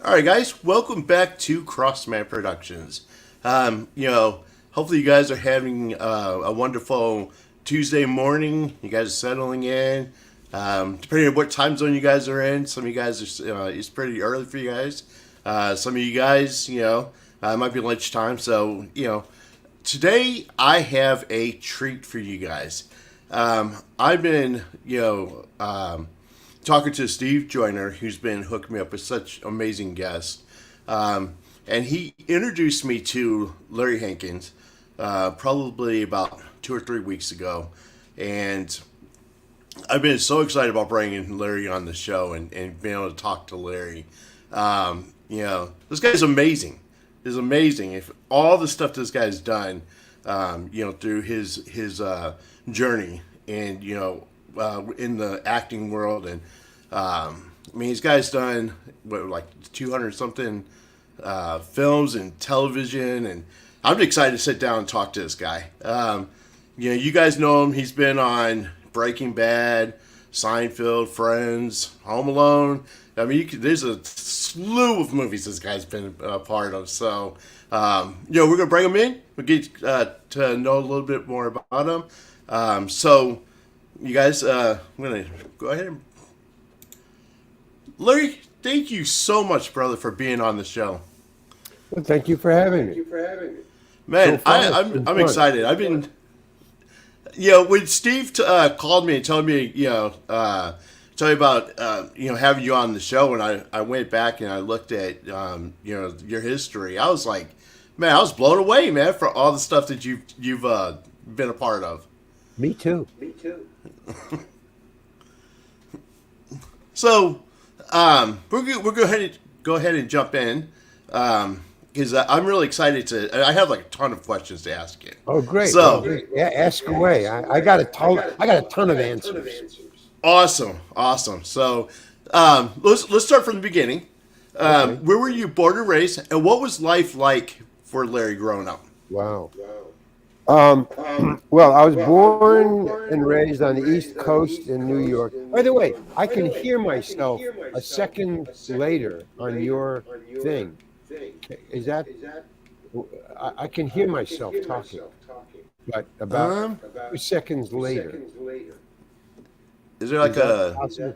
All right, guys, welcome back to Crossman Productions. Hopefully you guys are having a wonderful Tuesday morning. You guys are settling in. Depending on what time zone you guys are in, some of you guys are it's pretty early for you guys. Some of you guys, it might be lunchtime. So today I have a treat for you guys. I've been, talking to Steve Joyner, who's been hooking me up with such amazing guests. And he introduced me to Larry Hankins probably about 2 or 3 weeks ago. And I've been so excited about bringing Larry on the show and being able to talk to Larry. This guy's amazing. Is amazing. If all the stuff this guy's done, through his journey and in the acting world, and this guy's done like 200 something films and television, and I'm excited to sit down and talk to this guy. You guys know him. He's been on Breaking Bad, Seinfeld, Friends, Home Alone. There's a slew of movies this guy's been a part of. So, we're gonna bring him in. We'll get to know a little bit more about him. So, you guys, I'm gonna go ahead and Larry. Thank you so much, brother, for being on the show. Well, thank you for having me. Man, So far, I'm fun. excited. I've been, when Steve called me and told me, tell me about having you on the show, and I went back and I looked at your history. I was like, man, I was blown away, man, for all the stuff that you've been a part of. Me too. So, we're go ahead and jump in, because I'm really excited to. I have like a ton of questions to ask you. Oh, great. So Great. Yeah, ask away. I got a ton. I got a ton of answers. awesome. So, let's start from the beginning. Okay. Where were you born and raised, and what was life like for Larry growing up? Wow. Um, well, I was born and raised on the East Coast in New York. By the way, I can hear myself a second later on your thing. Is that? I can hear myself talking, but about Um, 2 seconds later. is there Is like that a? possible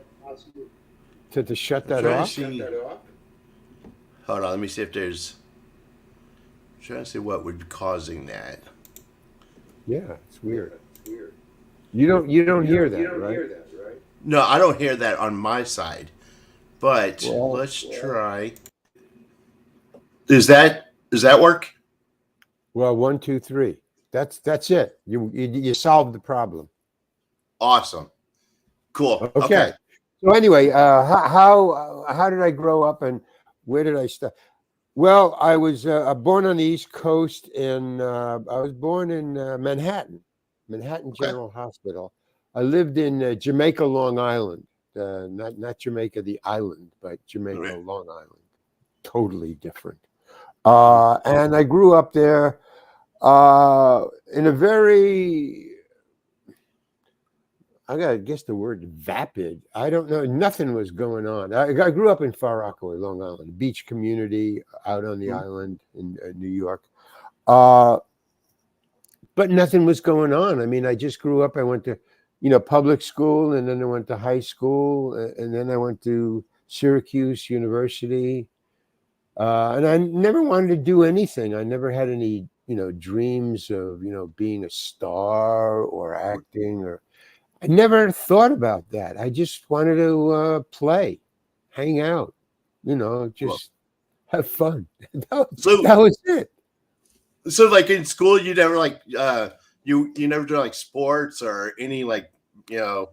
to shut I'm that trying to off? see. Hold on, let me see if there's. I'm trying to see what would be causing that. Yeah, it's weird. You don't hear that, right? No, I don't hear that on my side. But Well, let's try. Does that work? well, one, two, three. That's it. You solved the problem. Awesome. Cool. Okay. Okay. So anyway, how did I grow up and where did I start? Well, I was born on the East Coast, and I was born in Manhattan Okay. General Hospital. I lived in Jamaica, Long Island, not Jamaica the island, but Jamaica, Okay. Long Island. Totally different. And I grew up there in a very, I gotta guess the word vapid. I don't know. Nothing was going on. I grew up in Far Rockaway, Long Island, a beach community out on the island in New York. Uh, but nothing was going on. I mean, I just grew up. I went to, public school, and then I went to high school, and then I went to Syracuse University. And I never wanted to do anything. I never had any, dreams of, being a star or acting, or I never thought about that. I just wanted to play, hang out, Well, just have fun. That, so that was it. so like in school, you never like you never do like sports or any like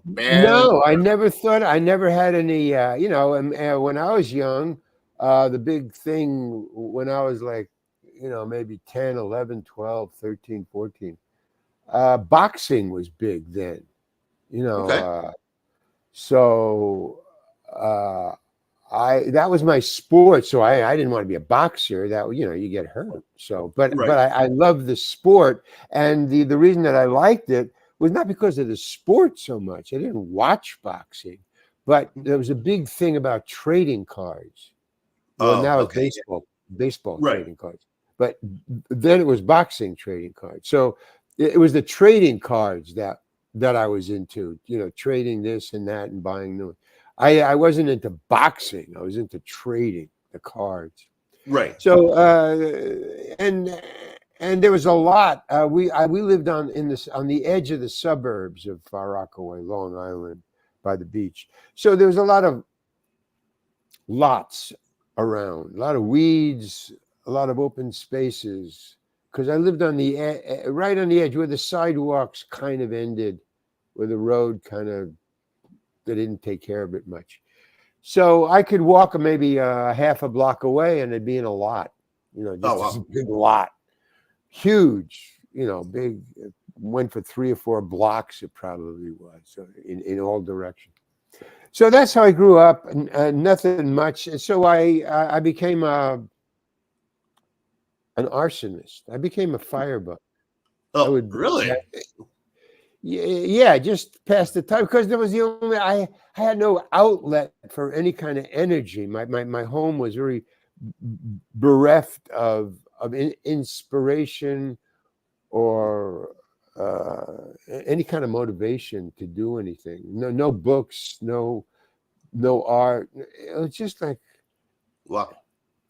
band. No, I never thought, I never had any, and when I was young, the big thing when I was like, maybe 10, 11, 12, 13, 14, boxing was big then, you know, Okay. uh, so uh, that was my sport. So I didn't want to be a boxer. That you get hurt. So, but Right. I love the sport, and the reason that I liked it was not because of the sport so much. I didn't watch boxing, but there was a big thing about trading cards. Well, Oh, now it's okay. baseball Right. trading cards. But then it was boxing trading cards. So it was the trading cards that I was into, trading this and that and buying new. I wasn't into boxing. I was into trading the cards. Right. So and there was a lot. We lived on the edge of the suburbs of Far Rockaway, Long Island, by the beach. So there was a lot of lots around, a lot of weeds, a lot of open spaces. Because I lived on right on the edge where the sidewalks kind of ended, where the road kind of they didn't take care of it much. So I could walk maybe half a block away and it'd be in a lot, Oh, just this wow. big lot, huge, big. Went for 3 or 4 blocks. It probably was in all directions. So that's how I grew up. Nothing much. And so I became an arsonist. I became a firebug. I Oh, would really? Yeah, just pass the time because there was the only I had no outlet for any kind of energy. My home was very bereft of inspiration or any kind of motivation to do anything. No books, no art. It was just like Wow.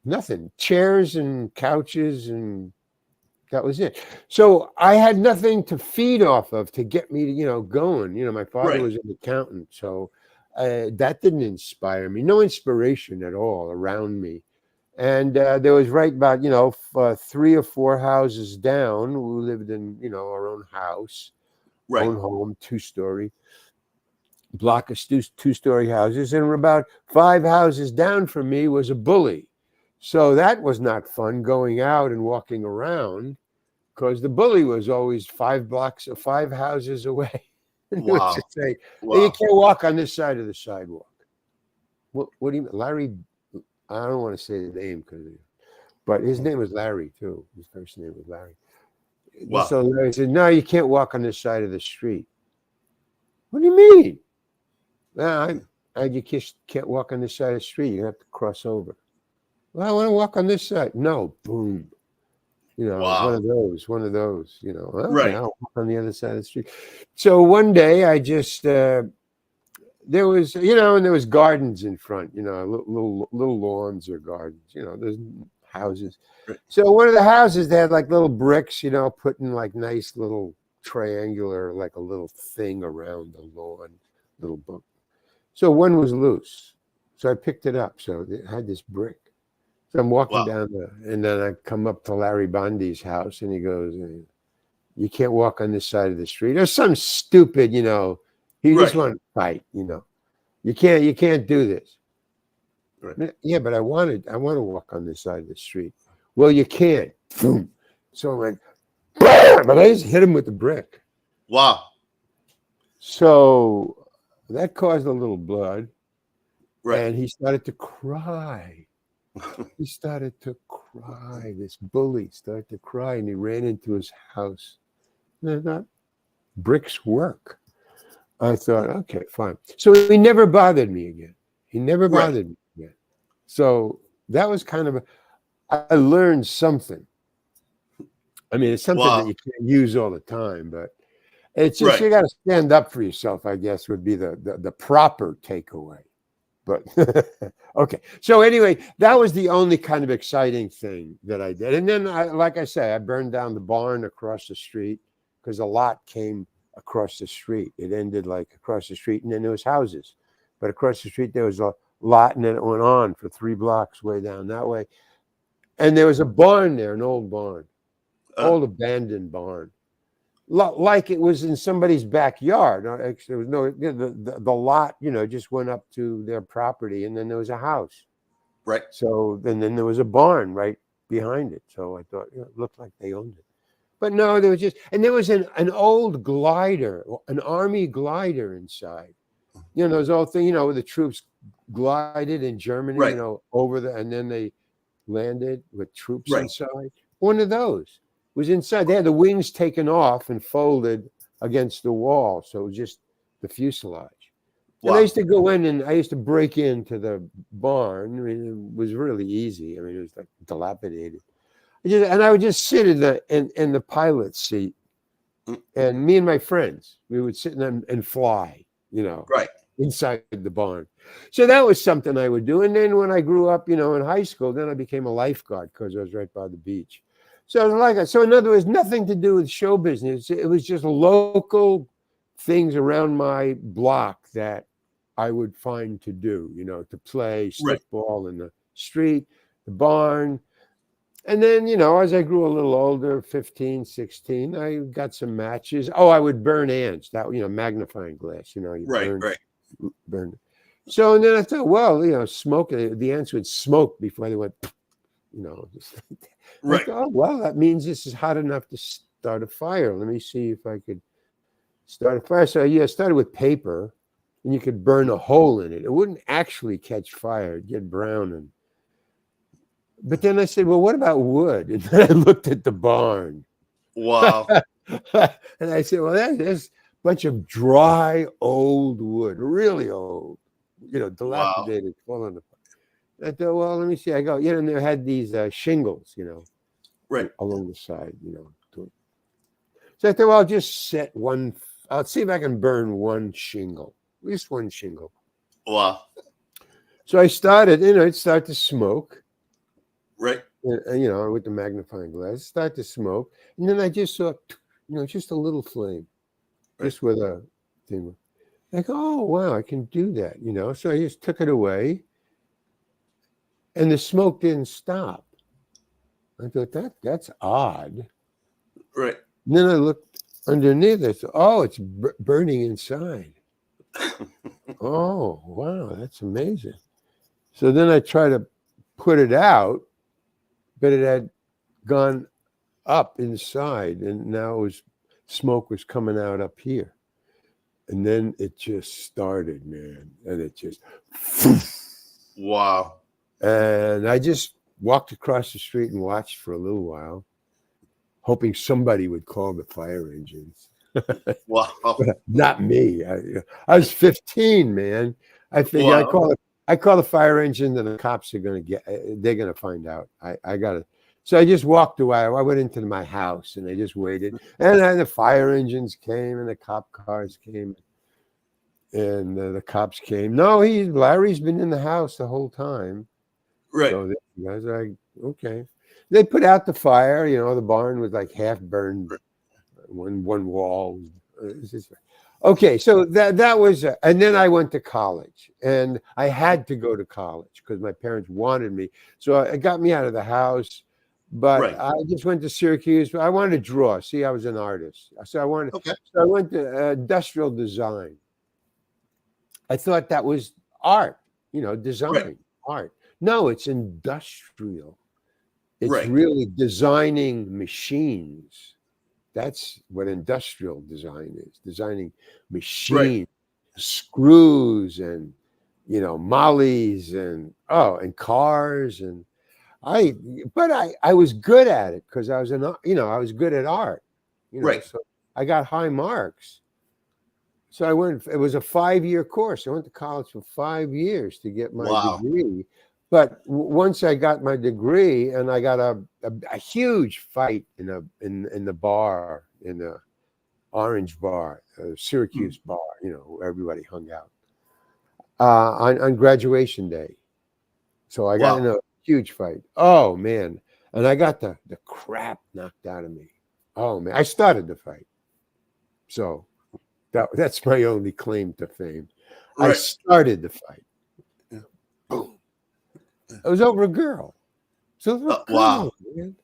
nothing. Chairs and couches and that was it. So I had nothing to feed off of to get me to, going. My father Right. was an accountant, so that didn't inspire me. No inspiration at all around me. And there was right about 3 or 4 houses down. We lived in our own house, Right. own home, 2-story block of 2-story houses, and about 5 houses down from me was a bully. So that was not fun going out and walking around because the bully was always 5 blocks or 5 houses away. And he would Wow. just say, "Hey, you Wow. can't walk on this side of the sidewalk." What do you mean? Larry? I don't want to say the name but his name was Larry too. His first name was Larry. Wow. So Larry said, "No, you can't walk on this side of the street." What do you mean? "No, you can't walk on this side of the street. You have to cross over." "Well, I want to walk on this side." "No." Boom. One Wow. of those, okay, Right. I'll walk on the other side of the street. So one day I just, there was, and there was gardens in front, little lawns or gardens, there's houses. Right. So one of the houses, they had like little bricks, put in like nice little triangular, like a little thing around the lawn, little book. So one was loose. So I picked it up. So it had this brick. So I'm walking Wow. down and then I come up to Larry Bondi's house and he goes, "You can't walk on this side of the street." Or some stupid, he just Right. wanted to fight, You can't do this. Right. Yeah, but I want to walk on this side of the street. "Well, you can't." Boom. So I went, "Bam!" But I just hit him with the brick. Wow. So that caused a little blood Right. and he started to cry. He started to cry. This bully started to cry and he ran into his house. And I thought, bricks work. I thought, okay, fine. So he never bothered me again. He never Right. bothered me again. So that was I learned something. I mean, it's something that Wow. you can't use all the time, but it's just Right. you got to stand up for yourself, I guess, would be the proper takeaway. But okay. So anyway, that was the only kind of exciting thing that I did. And then like I say, I burned down the barn across the street because a lot came across the street. It ended like across the street and then there was houses. But across the street there was a lot and then it went on for 3 blocks way down that way. And there was a barn there, an old barn, old abandoned barn. Like it was in somebody's backyard. Actually, there was no the lot, just went up to their property, and then there was a house. Right. So then there was a barn right behind it. So I thought it looked like they owned it, but no, there was and there was an old glider, an army glider inside. Those old thing, where the troops glided in Germany, Right. over and then they landed with troops Right. inside. One of those was inside. They had the wings taken off and folded against the wall. So it was just the fuselage. And I Wow. used to go in and I used to break into the barn. I mean, it was really easy. I mean, it was like dilapidated. And I would just sit in the pilot's seat, Mm, and me and my friends, we would sit in them and fly, right. inside the barn. So that was something I would do. And then when I grew up, in high school, then I became a lifeguard because I was right by the beach. So it was so in other words, nothing to do with show business. It was just local things around my block that I would find to do, to play Right. stickball in the street, the barn. And then, as I grew a little older, 15, 16, I got some matches. Oh, I would burn ants. That, magnifying glass, you Right. Right. burn. So, and then I thought, well, smoke, the ants would smoke before they went, just like that. I Right. thought, oh, well, that means this is hot enough to start a fire. Let me see if I could start a fire. So, yeah, I started with paper, and you could burn a hole in it. It wouldn't actually catch fire. It'd get brown. But then I said, well, what about wood? And then I looked at the barn. Wow. And I said, well, there's a bunch of dry old wood, really old, Wow. dilapidated, falling apart. I thought, well, let me see. I go, and they had these shingles, Right. along the side, So I thought, well, I'll just set one. I'll see if I can burn one shingle, at least one shingle. Wow. So I started, it started to smoke. Right. With the magnifying glass, start to smoke. And then I just saw, just a little flame, just with a thing. I go, oh, wow, I can do that, So I just took it away, and the smoke didn't stop. I thought, that's odd. Right. And then I looked underneath. I thought, oh, it's burning inside. Oh, wow, that's amazing. So then I tried to put it out, but it had gone up inside, and now smoke was coming out up here. And then it just started, man. And it just, Wow. and I just walked across the street and watched for a little while, hoping somebody would call the fire engines. Wow. Not me. I was 15, man. I figured Wow. I call the fire engine, and the cops are they're gonna find out. I gotta. So I just walked away. I went into my house, and I just waited. And then the fire engines came, and the cop cars came, and the cops came. No, Larry's been in the house the whole time. Right. So the guys are like, okay. They put out the fire. The barn was like half burned. One wall. Okay, so that was, and then I went to college, and I had to go to college because my parents wanted me. So it got me out of the house, but Right. I just went to Syracuse. I wanted to draw. See, I was an artist, so I Okay. went to industrial design. I thought that was art, design, Right. art. No, it's industrial. It's Right. really designing machines. That's what industrial design is, designing Right. machines, screws, and mollies, and cars. And I was good at it because I was I was good at art, Right. so I got high marks. So I went, it was a 5-year course. I went to college for 5 years to get my Wow. degree. But once I got my degree, and I got a huge fight in the bar, in the Orange Bar, Syracuse bar, where everybody hung out, on graduation day. So I got in Wow. a huge fight. Oh man. And I got the crap knocked out of me. Oh man. I started the fight. So that's my only claim to fame. I Right. started the fight. Yeah. Boom. It was over a girl. So Wow. man.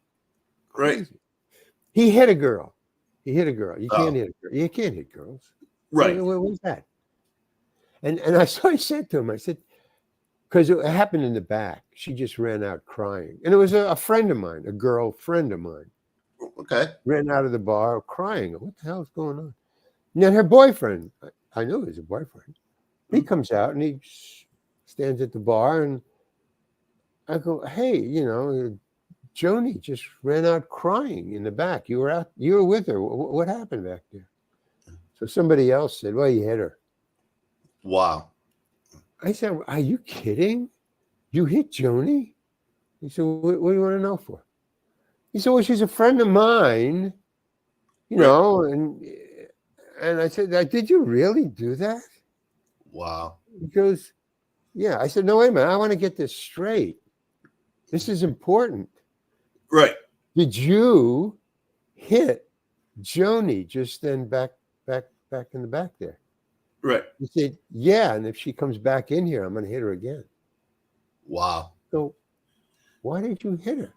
Right. Crazy. He hit a girl. You can't Oh. hit a girl. You can't hit girls. Right. What was that? And I said to him, I said, because it happened in the back. She just ran out crying. And it was a friend of mine, a girl friend of mine, Okay. ran out of the bar crying. What the hell is going on? And then her boyfriend, I knew he was a boyfriend. He comes out and he stands at the bar, and I go, hey, Joni just ran out crying in the back. You were with her. What happened back there? So somebody else said, well, you hit her. Wow. I said, "Are you kidding? You hit Joni?" He said, "What do you want to know for?" He said, "Well, she's a friend of mine, you Right. know." And I said, "Did you really do that?" Wow. He goes, "Yeah." I said, "No, wait a minute. I want to get this straight. This is important. Right. Did you hit Joni just then back in the back there?" Right. He said, "Yeah. And if she comes back in here, I'm going to hit her again." Wow. So why did you hit her?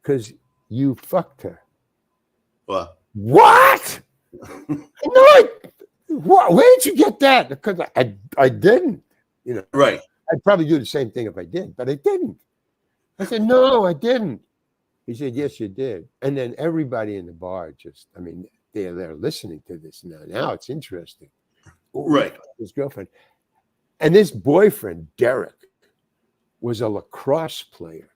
Because you fucked her. Wow. What? No, what? Where did you get that? Because I didn't. You know, Right. I'd probably do the same thing if I did, but I didn't. I said, "No, I didn't." He said, "Yes, you did." And then everybody in the bar just, I mean, they're listening to this now. Now it's interesting. Oh, Right. his girlfriend. And this boyfriend, Derek, was a lacrosse player.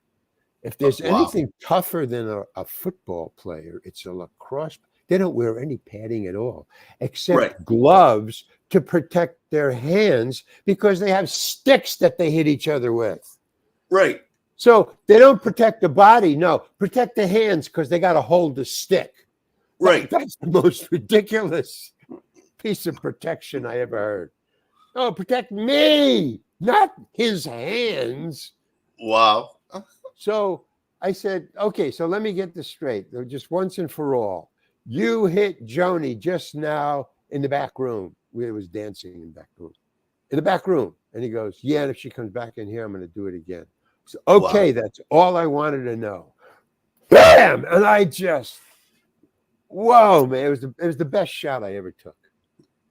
If there's Wow. anything tougher than a football player, it's a lacrosse. They don't wear any padding at all, except Right. gloves to protect their hands because they have sticks that they hit each other with. Right. So they don't protect the body. No, protect the hands because they got to hold the stick. Right. That's the most ridiculous piece of protection I ever heard. Oh, protect me, not his hands. Wow. So I said, "Okay, so let me get this straight, just once and for all. You hit Joni just now in the back room. We was dancing in the back room. In the back room." And he goes, "Yeah, and if she comes back in here, I'm going to do it again." So, Wow. okay, that's all I wanted to know. Bam! And I just, whoa, man, it was the best shot I ever took.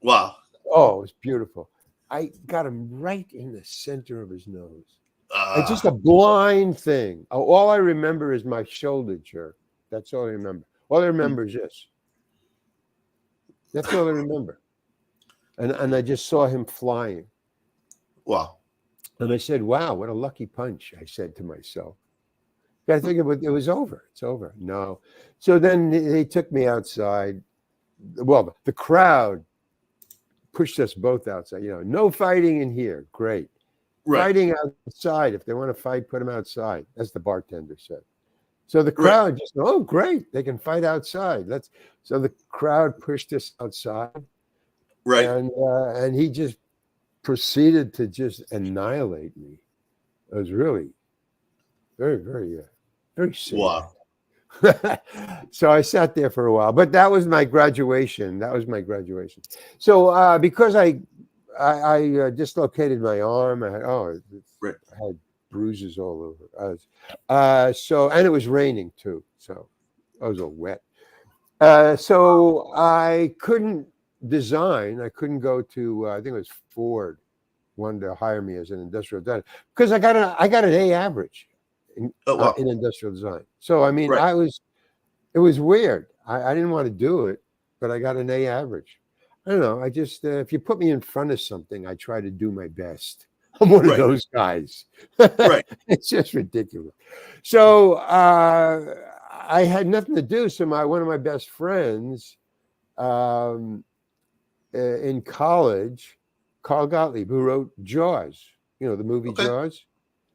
Wow. Oh, it was beautiful. I got him right in the center of his nose. It's just a Uh, blind thing. All I remember is my shoulder jerk. That's all I remember. All I remember is this. That's all I remember. And I just saw him flying. wow. And I said, "Wow, what a lucky punch," I said to myself. I think it was over. It's over. No. So then they took me outside. Well, the crowd pushed us both outside. No fighting in here. Great. Right. Fighting outside. If they want to fight, put them outside. As the bartender said. So the Right. crowd just, "Oh, great. They can fight outside." So the crowd pushed us outside. Right. And he just proceeded to just annihilate me. It was really very, very, very sad. Wow. So I sat there for a while, but that was my graduation. That was my graduation. So because I dislocated my arm, Right. I had bruises all over. So and it was raining too, so I was all wet. So I couldn't design. I couldn't go to. I think it was Ford wanted to hire me as an industrial designer because I got an A average Oh, wow. in industrial design. So I mean, Right. it was weird. I didn't want to do it, but I got an A average. I don't know. I just if you put me in front of something, I try to do my best. I'm one of Right. those guys. Right. It's just ridiculous. So I had nothing to do. So one of my best friends um, in college, Carl Gottlieb, who wrote Jaws, the movie Okay. Jaws.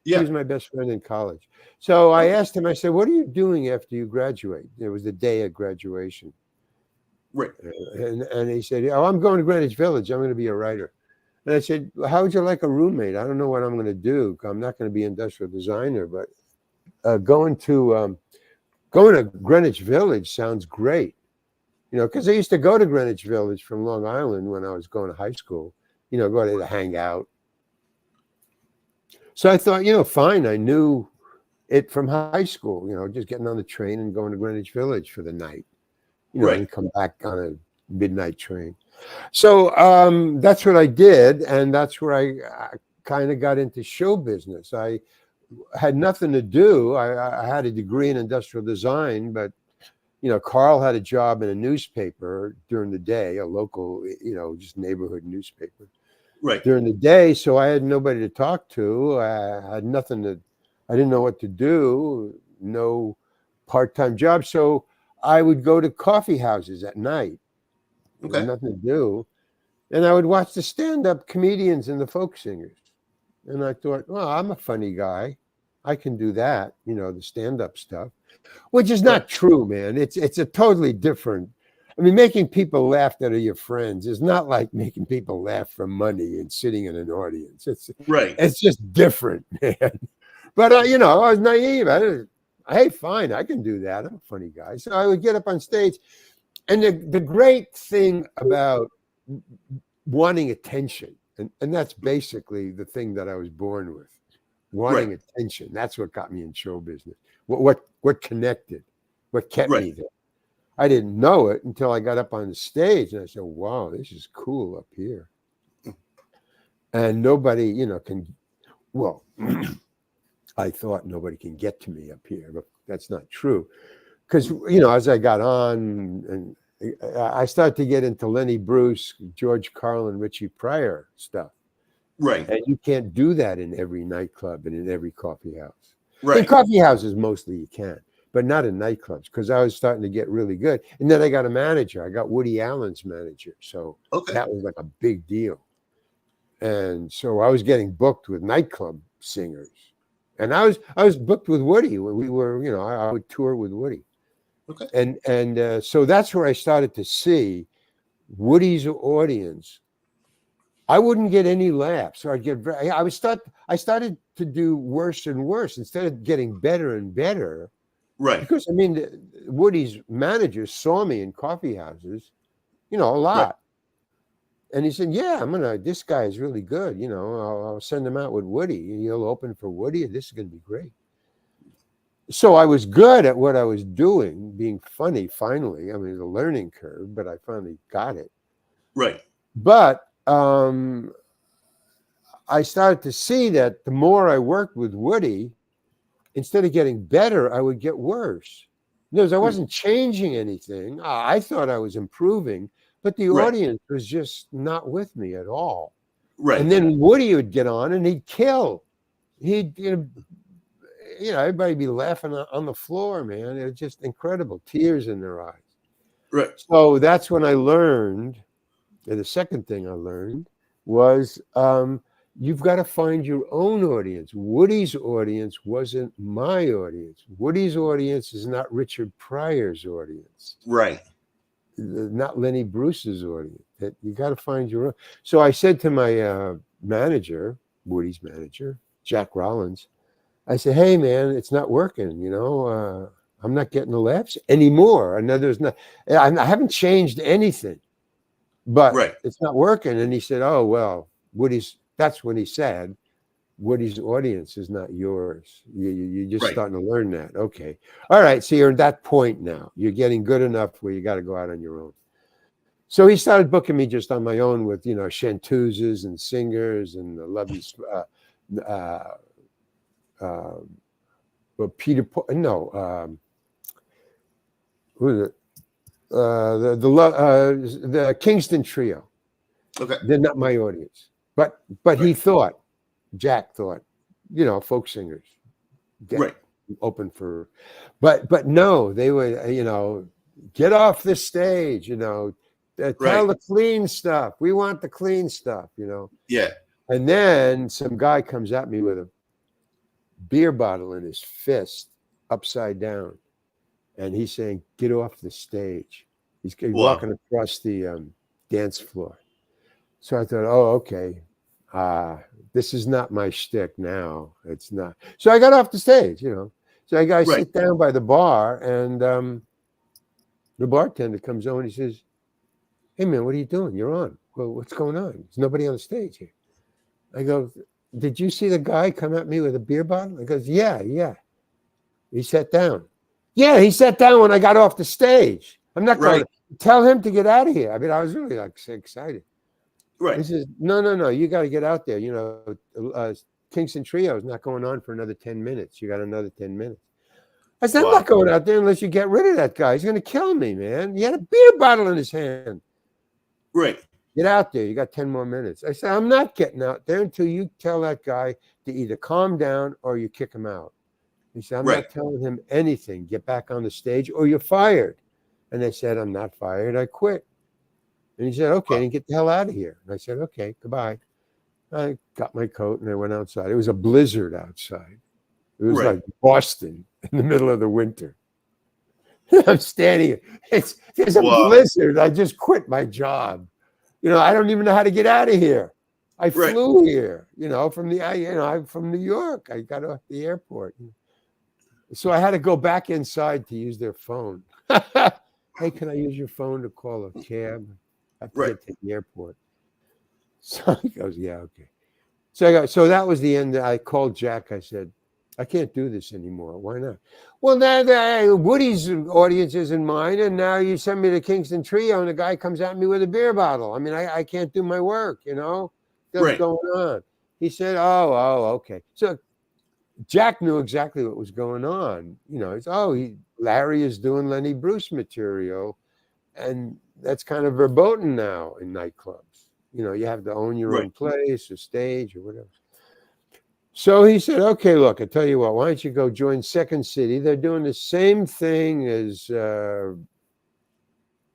He Yeah. was my best friend in college. So I Okay. asked him, I said, "What are you doing after you graduate?" It was the day of graduation. Right. And he said, "Oh, I'm going to Greenwich Village. I'm going to be a writer." And I said, "Well, how would you like a roommate? I don't know what I'm going to do. I'm not going to be an industrial designer, but going to Greenwich Village sounds great." Because I used to go to Greenwich Village from Long Island when I was going to high school, go there to hang out. So I thought, fine. I knew it from high school, just getting on the train and going to Greenwich Village for the night, Right. and come back on a midnight train. So that's what I did. And that's where I kind of got into show business. I had nothing to do. I had a degree in industrial design, but Carl had a job in a newspaper during the day, a local, just neighborhood newspaper Right. during the day. So I had nobody to talk to. I had nothing I didn't know what to do, no part-time job. So I would go to coffee houses at night. There was Okay. nothing to do. And I would watch the stand-up comedians and the folk singers. And I thought, well, I'm a funny guy. I can do that, the stand-up stuff, which is Right. not true, man. It's a totally different. I mean, making people laugh that are your friends is not like making people laugh for money and sitting in an audience. Right. It's just different, man. But I was naive. Hey, fine, I can do that. I'm a funny guy. So I would get up on stage, and the great thing about wanting attention, and that's basically the thing that I was born with, wanting Right. attention. That's what got me in show business. What connected, what kept Right. me there. I didn't know it until I got up on the stage, and I said, "Wow, this is cool up here." And nobody, can. Well, I thought nobody can get to me up here, but that's not true. Because as I got on, and I started to get into Lenny Bruce, George Carlin, Richie Pryor stuff. Right. And you can't do that in every nightclub and in every coffee house. In Right. coffee houses, mostly you can, but not in nightclubs, because I was starting to get really good. And then I got a manager. I got Woody Allen's manager. So Okay. that was like a big deal. And so I was getting booked with nightclub singers. And I was booked with Woody when we were, I would tour with Woody. Okay. And so that's where I started to see Woody's audience. I wouldn't get any laughs, or I started to do worse and worse instead of getting better and better. Right. Because Woody's managers saw me in coffee houses, a Right. lot. And he said, "Yeah, this guy is really good. I'll send him out with Woody. He'll open for Woody, and this is going to be great." So I was good at what I was doing, being funny, finally. I mean, it's a learning curve, but I finally got it. Right. But I started to see that the more I worked with Woody, instead of getting better, I would get worse. Because I wasn't changing anything. I thought I was improving, but the Right. audience was just not with me at all. Right. And then Woody would get on and he'd kill. He'd, everybody be laughing on the floor, man. It was just incredible. Tears in their eyes. Right. So that's when I learned, and the second thing I learned was you've got to find your own audience. Woody's audience wasn't my audience. Woody's audience is not Richard Pryor's audience. Right. Not Lenny Bruce's audience. That you got to find your own. So I said to my manager, Woody's manager, Jack Rollins, I said, "Hey, man, it's not working. I'm not getting the laughs anymore. I haven't changed anything, but Right. it's not working." And he said, "Oh, well, that's what he said. Woody's audience is not yours. You're just Right. starting to learn that. Okay. All right. So you're at that point now. You're getting good enough where you got to go out on your own." So he started booking me just on my own with, chanteuses and singers and lovely, well, who is it? The Kingston Trio. Okay. They're not my audience, but he thought, Jack thought, folk singers get Right. open for, but no, they were, get off the stage, tell the clean stuff. We want the clean stuff, Yeah. And then some guy comes at me with a beer bottle in his fist, upside down, and he's saying, "Get off the stage." He's walking across the dance floor. So I thought, "Oh, okay. This is not my shtick now. It's not." So I got off the stage, So I sit down by the bar, and the bartender comes over and he says, "Hey, man, what are you doing? You're on. Well, what's going on? There's nobody on the stage here." I go, "Did you see the guy come at me with a beer bottle?" He goes, Yeah. He sat down. Yeah, he sat down when I got off the stage. I'm not going to tell him to get out of here. I mean, I was really so excited. Right. He says, No, you got to get out there. Kingston Trio is not going on for another 10 minutes. You got another 10 minutes. I said, "I'm not going out there unless you get rid of that guy. He's going to kill me, man. He had a beer bottle in his hand." Right. "Get out there. You got 10 more minutes." I said, "I'm not getting out there until you tell that guy to either calm down or you kick him out." He said, "I'm not telling him anything. Get back on the stage or you're fired." And I said, "I'm not fired. I quit." And he said, okay, and get the hell out of here. And I said, okay, goodbye. I got my coat and I went outside. It was a blizzard outside. It was Right. like Boston in the middle of the winter. I'm standing. There's a Wow. blizzard. I just quit my job. I don't even know how to get out of here. I Right. flew here, I'm from New York. I got off the airport. So I had to go back inside to use their phone. Hey, can I use your phone to call a cab? I have to Right. get to the airport. So he goes, yeah, okay. So that was the end. I called Jack. I said, I can't do this anymore. Why not? Well, now Woody's audience isn't mine, and now you send me to Kingston Trio, and the guy comes at me with a beer bottle. I mean, I can't do my work, What's Right. going on? He said, oh, okay. So Jack knew exactly what was going on. Larry is doing Lenny Bruce material, and that's kind of verboten now in nightclubs. You have to own your own place or stage or whatever. So he said, okay, look, I tell you what, why don't you go join Second City? They're doing the same thing as,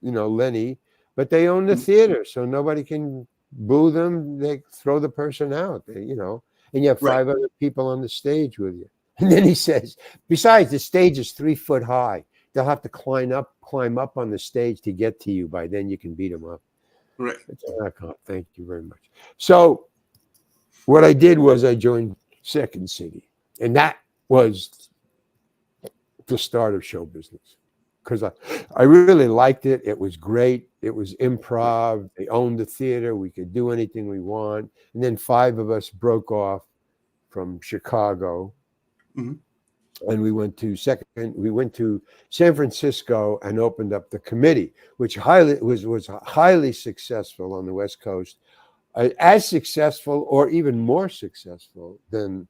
Lenny, but they own the theater, so nobody can boo them. They throw the person out, and you have Right. 5 other people on the stage with you. And then he says, besides, the stage is 3 foot high. They'll have to climb up on the stage to get to you. By then you can beat them up. Right. Thank you very much. So what I did was I joined Second City, and that was the start of show business because I really liked it. It was great. It was improv. They owned the theater. We could do anything we want. And then 5 of us broke off from Chicago, Mhm. and we went to San Francisco and opened up the Committee, which was highly successful on the West Coast. As successful or even more successful than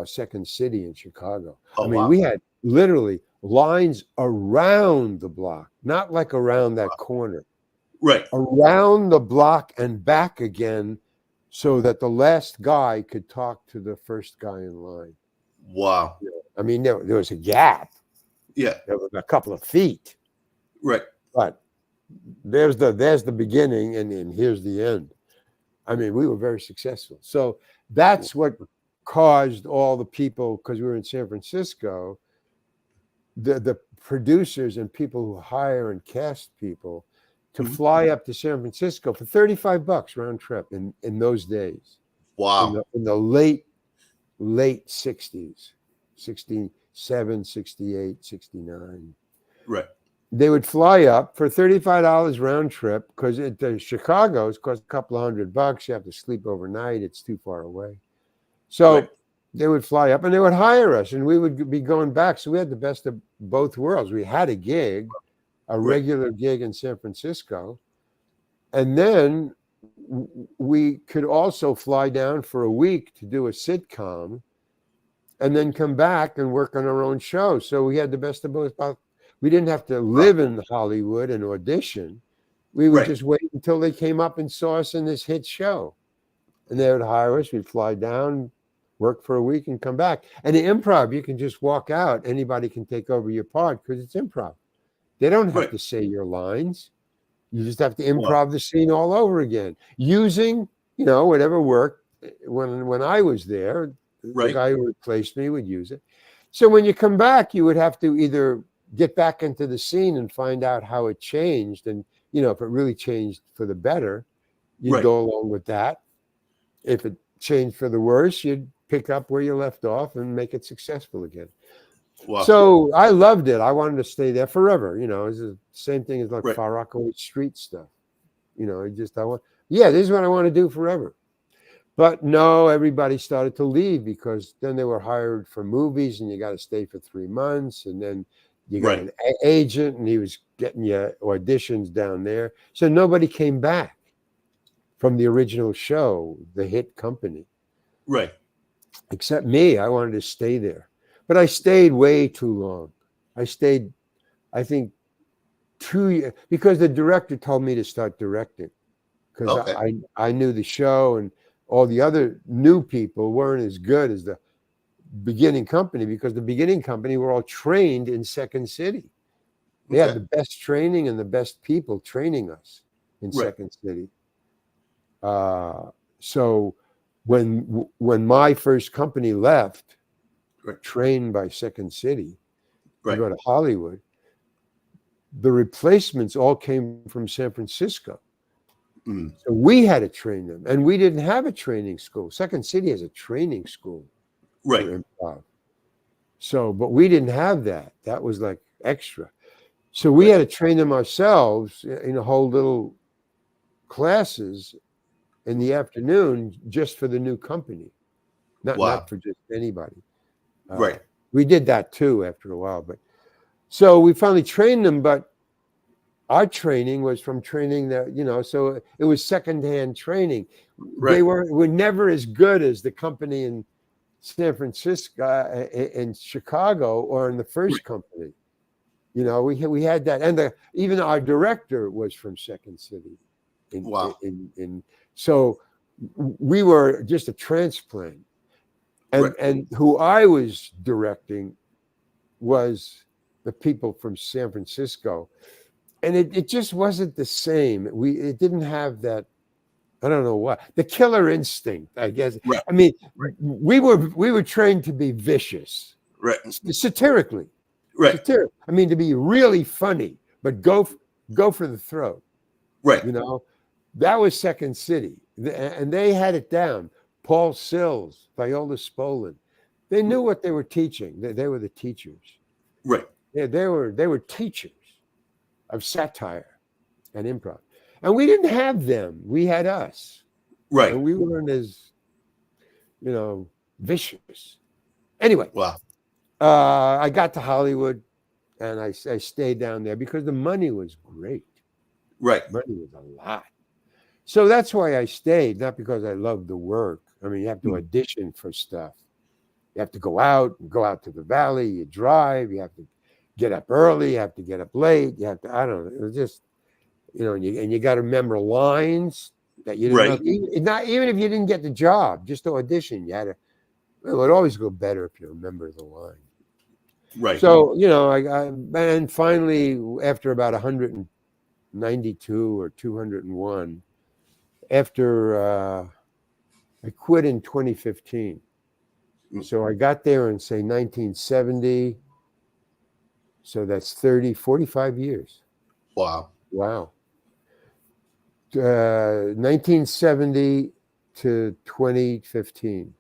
Second City in Chicago. Oh, I mean, wow. we had literally lines around the block, not like around that corner, Right. around the block and back again, so that the last guy could talk to the first guy in line. Wow. I mean, there was a gap. Yeah. There was a couple of feet. Right. But there's the beginning, and here's the end. I mean, we were very successful. So that's what caused all the people, because we were in San Francisco, the producers and people who hire and cast people to fly up to San Francisco for $35 round trip in those days. Wow. In the late 60s, 67, 68, 69. Right. They would fly up for $35 round trip because Chicago's cost a couple of $100. You have to sleep overnight. It's too far away. So they would fly up and they would hire us, and we would be going back. So we had the best of both worlds. We had a gig, a regular gig in San Francisco, and then we could also fly down for a week to do a sitcom and then come back and work on our own show. So we had the best of both. We didn't have to live in Hollywood and audition. We would just wait until they came up and saw us in this hit show. And they would hire us. We'd fly down, work for a week, and come back. And the improv, you can just walk out. Anybody can take over your part because it's improv. They don't have to say your lines. You just have to improv the scene all over again. Using, whatever worked. When I was there, the guy who replaced me would use it. So when you come back, you would have to either get back into the scene and find out how it changed. And, if it really changed for the better, you'd go along with that. If it changed for the worse, you'd pick up where you left off and make it successful again. Wow. So I loved it. I wanted to stay there forever. It's the same thing as like Far Rockaway Street stuff. This is what I want to do forever. But no, everybody started to leave because then they were hired for movies and you got to stay for 3 months. And then you got an agent and he was getting you auditions down there. So nobody came back from the original show, the hit company. Right. Except me. I wanted to stay there. But I stayed way too long. I stayed, I think, 2 years because the director told me to start directing because I knew the show and all the other new people weren't as good as the beginning company because the beginning company were all trained in Second City. They had the best training and the best people training us. in Right. Second City. So when my first company left, Right. trained by Second City to Right. go to Hollywood, the replacements all came from San Francisco. Mm. So we had to train them, and we didn't have a training school. Second City has a training school Right. for improv. So, but we didn't have that. That was like extra. So we Right. had to train them ourselves in a whole little classes in the afternoon just for the new company, not Wow. for just anybody. Right. We did that too after a while, but so we finally trained them. But our training was from training that so it was secondhand training. They Right. were never as good as the company in San Francisco, in Chicago, or in the first company. We had that, and even our director was from Second City. Wow. So we were just a transplant, Right. and who I was directing was the people from San Francisco, and it just wasn't the same. It didn't have that. I don't know what, the killer instinct, I guess. Right. I mean, Right. we were trained to be vicious, Right. satirically. Right. I mean, to be really funny, but go for the throat. Right. That was Second City, and they had it down. Paul Sills, Viola Spolin, they knew what they were teaching. They were the teachers. Right. Yeah, they were teachers of satire and improv, and we didn't have them. We had us, Right. and we weren't as vicious. Anyway, Wow. I got to Hollywood, and I stayed down there because the money was great. Right. Money was a lot. So that's why I stayed, not because I loved the work. I mean, you have to audition for stuff. You have to go out to the valley, you drive, you have to get up early, you have to get up late, you have to, I don't know, it was just, and you got to remember lines that you didn't know. Even if you didn't get the job, just to audition, you had to, it would always go better if you remember the line. Right. So, and finally, after about 192 or 201, after I quit in 2015. So I got there in, say, 1970. So that's 45 years. Wow. 1970 to 2015.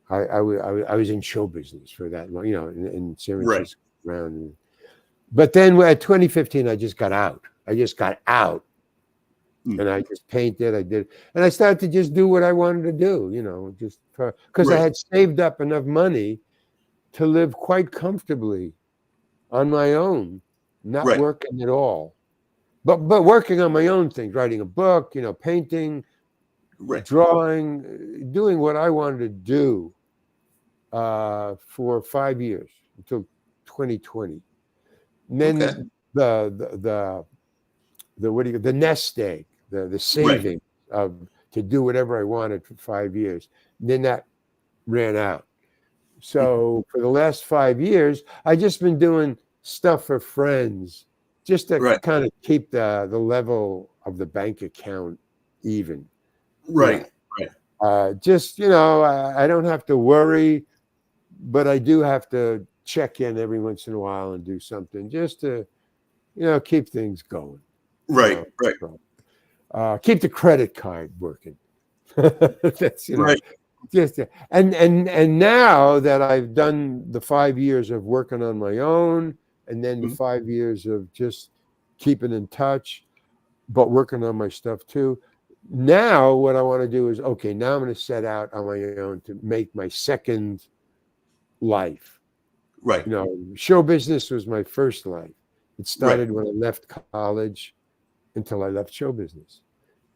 I was in show business for that long, in San Francisco. Around. But then at 2015, I just got out. And I just painted, I did, and I started to just do what I wanted to do, just because I had saved up enough money to live quite comfortably on my own, not working at all, but working on my own things, writing a book, painting, drawing, doing what I wanted to do for 5 years until 2020. And then the nest egg, the saving to do whatever I wanted for 5 years. And then that ran out. So for the last 5 years, I just been doing stuff for friends, just to kind of keep the level of the bank account even. Right. Just, I don't have to worry, but I do have to check in every once in a while and do something just to, keep things going. Right. Keep the credit card working. That's just and now that I've done the 5 years of working on my own, and then the 5 years of just keeping in touch, but working on my stuff too. Now what I want to do is, okay, now I'm going to set out on my own to make my second life. Right. Show business was my first life. It started when I left college until I left show business.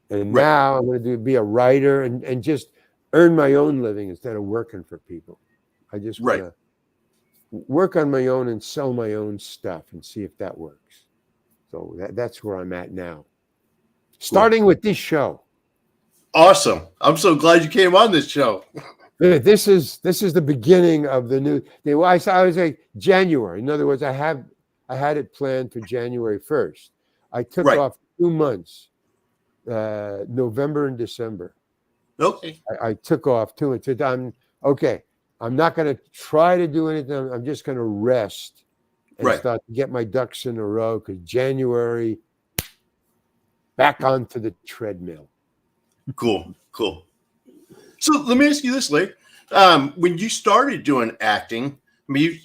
And now I'm going to be a writer and just earn my own living instead of working for people. I just want to work on my own and sell my own stuff and see if that works. So that's where I'm at now. Starting with this show. Awesome. I'm so glad you came on this show. This is the beginning of the new. I was like January. In other words, I had it planned for January 1st. I took off 2 months, November and December. Okay. I took off 2 months. I'm okay. I'm not going to try to do anything. I'm just going to rest and Right. start to get my ducks in a row, because January, back onto the treadmill. Cool. Cool. So let me ask you this, Larry. When you started doing acting, I mean,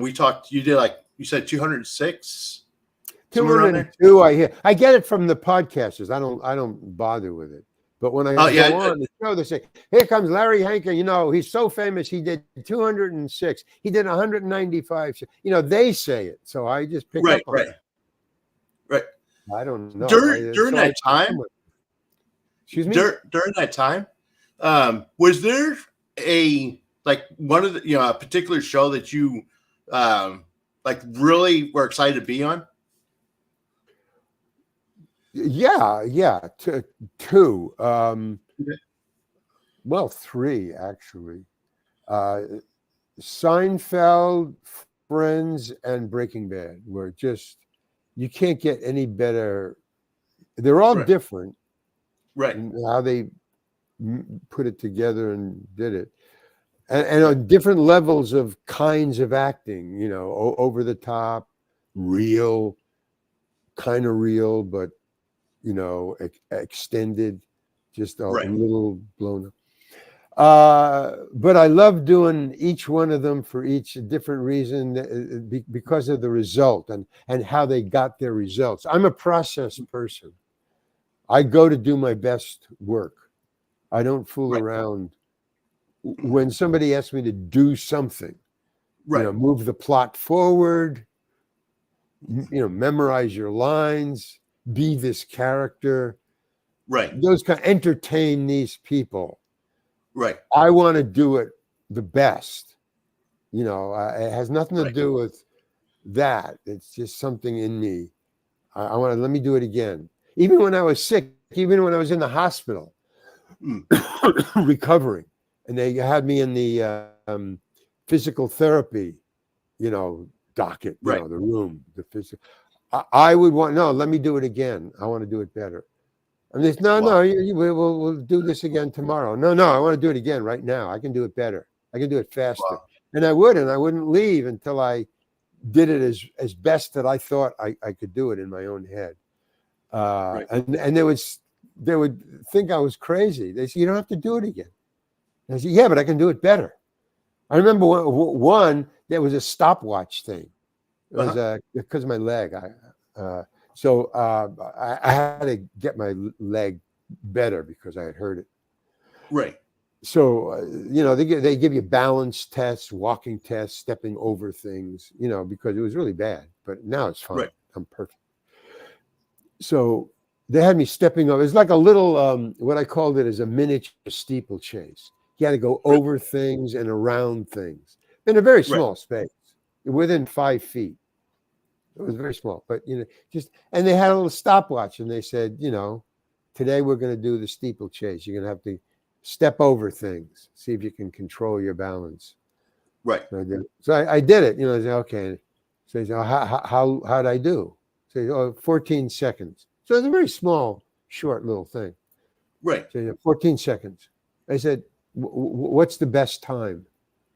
we talked. You did you said 206, somewhere around there. 202. I get it from the podcasters. I don't bother with it. But when I Oh yeah. go on the show, they say, "Here comes Larry Hankin. He's so famous. He did 206. He did 195. They say it, so I just pick Right. up on Right. it. Right. I don't know. During that time. Excuse me. During that time, was there one of the a particular show that you really were excited to be on? Yeah. Two. Okay. Well, three actually. Seinfeld, Friends, and Breaking Bad were just, you can't get any better. They're all Right. different. Right. In how they put it together and did it. And on different levels of kinds of acting, over the top, real, kind of real, but extended, just a Right. little blown up. But I love doing each one of them for each different reason, because of the result and how they got their results. I'm a process person. I go to do my best work. I don't fool Right. around. When somebody asks me to do something, Right. move the plot forward, memorize your lines, be this character, Right. those kind, entertain these people. Right. I want to do it the best. It has nothing to Right. do with that. It's just something in me. I want to, let me do it again. Even when I was sick, even when I was in the hospital, recovering, and they had me in the physical therapy, docket, Right. the room, the physical. I would want, no, let me do it again. I want to do it better. And there's no, Wow. we'll do this again tomorrow. No, I want to do it again right now. I can do it better. I can do it faster. Wow. And I wouldn't leave until I did it as best that I thought I could do it in my own head. Right. And they would think I was crazy. They said, "You don't have to do it again." And I said, "Yeah, but I can do it better." I remember one there was a stopwatch thing. It was because of my leg. So I had to get my leg better because I had hurt it. Right. So they give you balance tests, walking tests, stepping over things, because it was really bad. But now it's fine. Right. I'm perfect. So they had me stepping over. It's like a little what I called it is a miniature steeplechase. You had to go over things and around things in a very small space, within 5 feet. It was very small, but and they had a little stopwatch, and they said, today we're going to do the steeplechase. You're going to have to step over things, see if you can control your balance. Right. So I did it. I said, okay. So he said, how'd I do? So 14 seconds. So it's a very small, short little thing. Right. So 14 seconds. I said, what's the best time?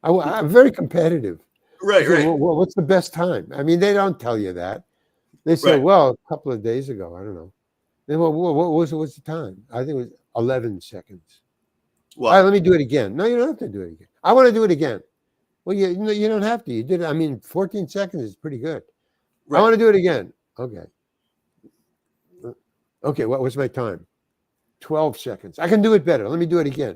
I'm very competitive. Right. Said, Right. well, what's the best time? I mean, they don't tell you that. They said, Right. well, a couple of days ago, I don't know. Then, well, what's the time? I think it was 11 seconds. Wow. All right, let me do it again. No, you don't have to do it again. I want to do it again. Well, you don't have to. You did it. I mean, 14 seconds is pretty good. Right. I want to do it again. Okay. Okay, what was my time? 12 seconds. I can do it better. Let me do it again.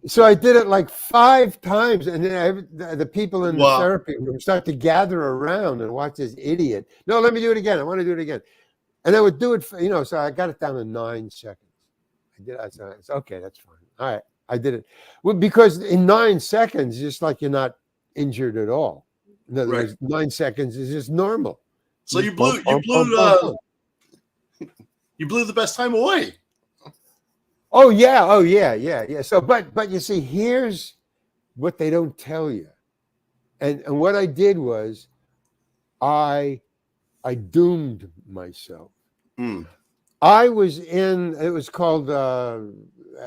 So I did it like 5 times, and then the people in the therapy room start to gather around and watch this idiot. No, let me do it again. I want to do it again. And I would do it, so I got it down to 9 seconds. I said, okay, that's fine. All right, I did it. Well, because in 9 seconds, just like you're not injured at all. In other words, 9 seconds is just normal. So you blew the best time away. Oh yeah. So, but you see, here's what they don't tell you, and what I did was, I doomed myself. I was in. It was called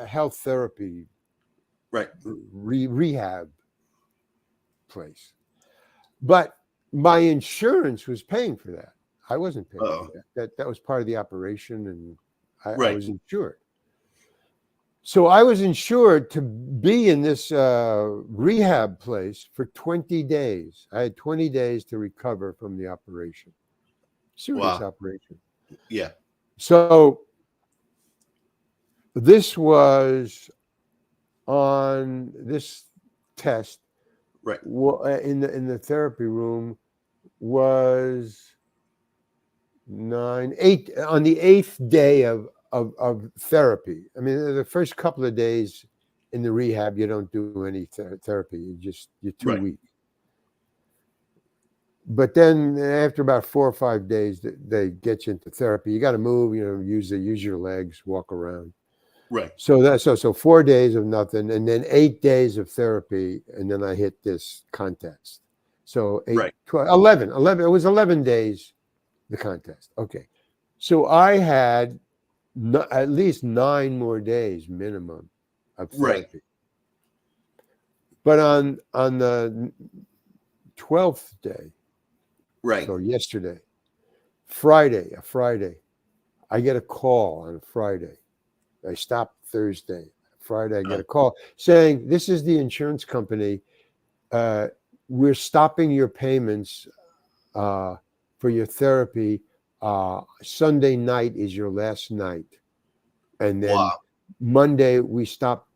health therapy Right. rehab place, but my insurance was paying for that. I wasn't paying for Oh. that. That was part of the operation, and I Right. was insured. So I was insured to be in this rehab place for 20 days. I had 20 days to recover from the operation. Serious Wow. operation. Yeah. So this was on this test Right. in the therapy room was 8 on the 8th day of therapy. I mean, the first couple of days in the rehab, you don't do any therapy. You're too Right. weak. But then after about 4 or 5 days, they get you into therapy. You got to move, use your legs, walk around. Right. So 4 days of nothing, and then 8 days of therapy, and then I hit this contest. So 8, Right. 12, 11. It was 11 days, the contest. Okay. So I had at least 9 more days minimum of Right. therapy. But on the 12th day, Right. so yesterday, Friday, I get a call on a Friday. I stopped Thursday. Friday, I get a call saying, this is the insurance company. We're stopping your payments for your therapy. Sunday night is your last night. And then Wow. Monday, we stop.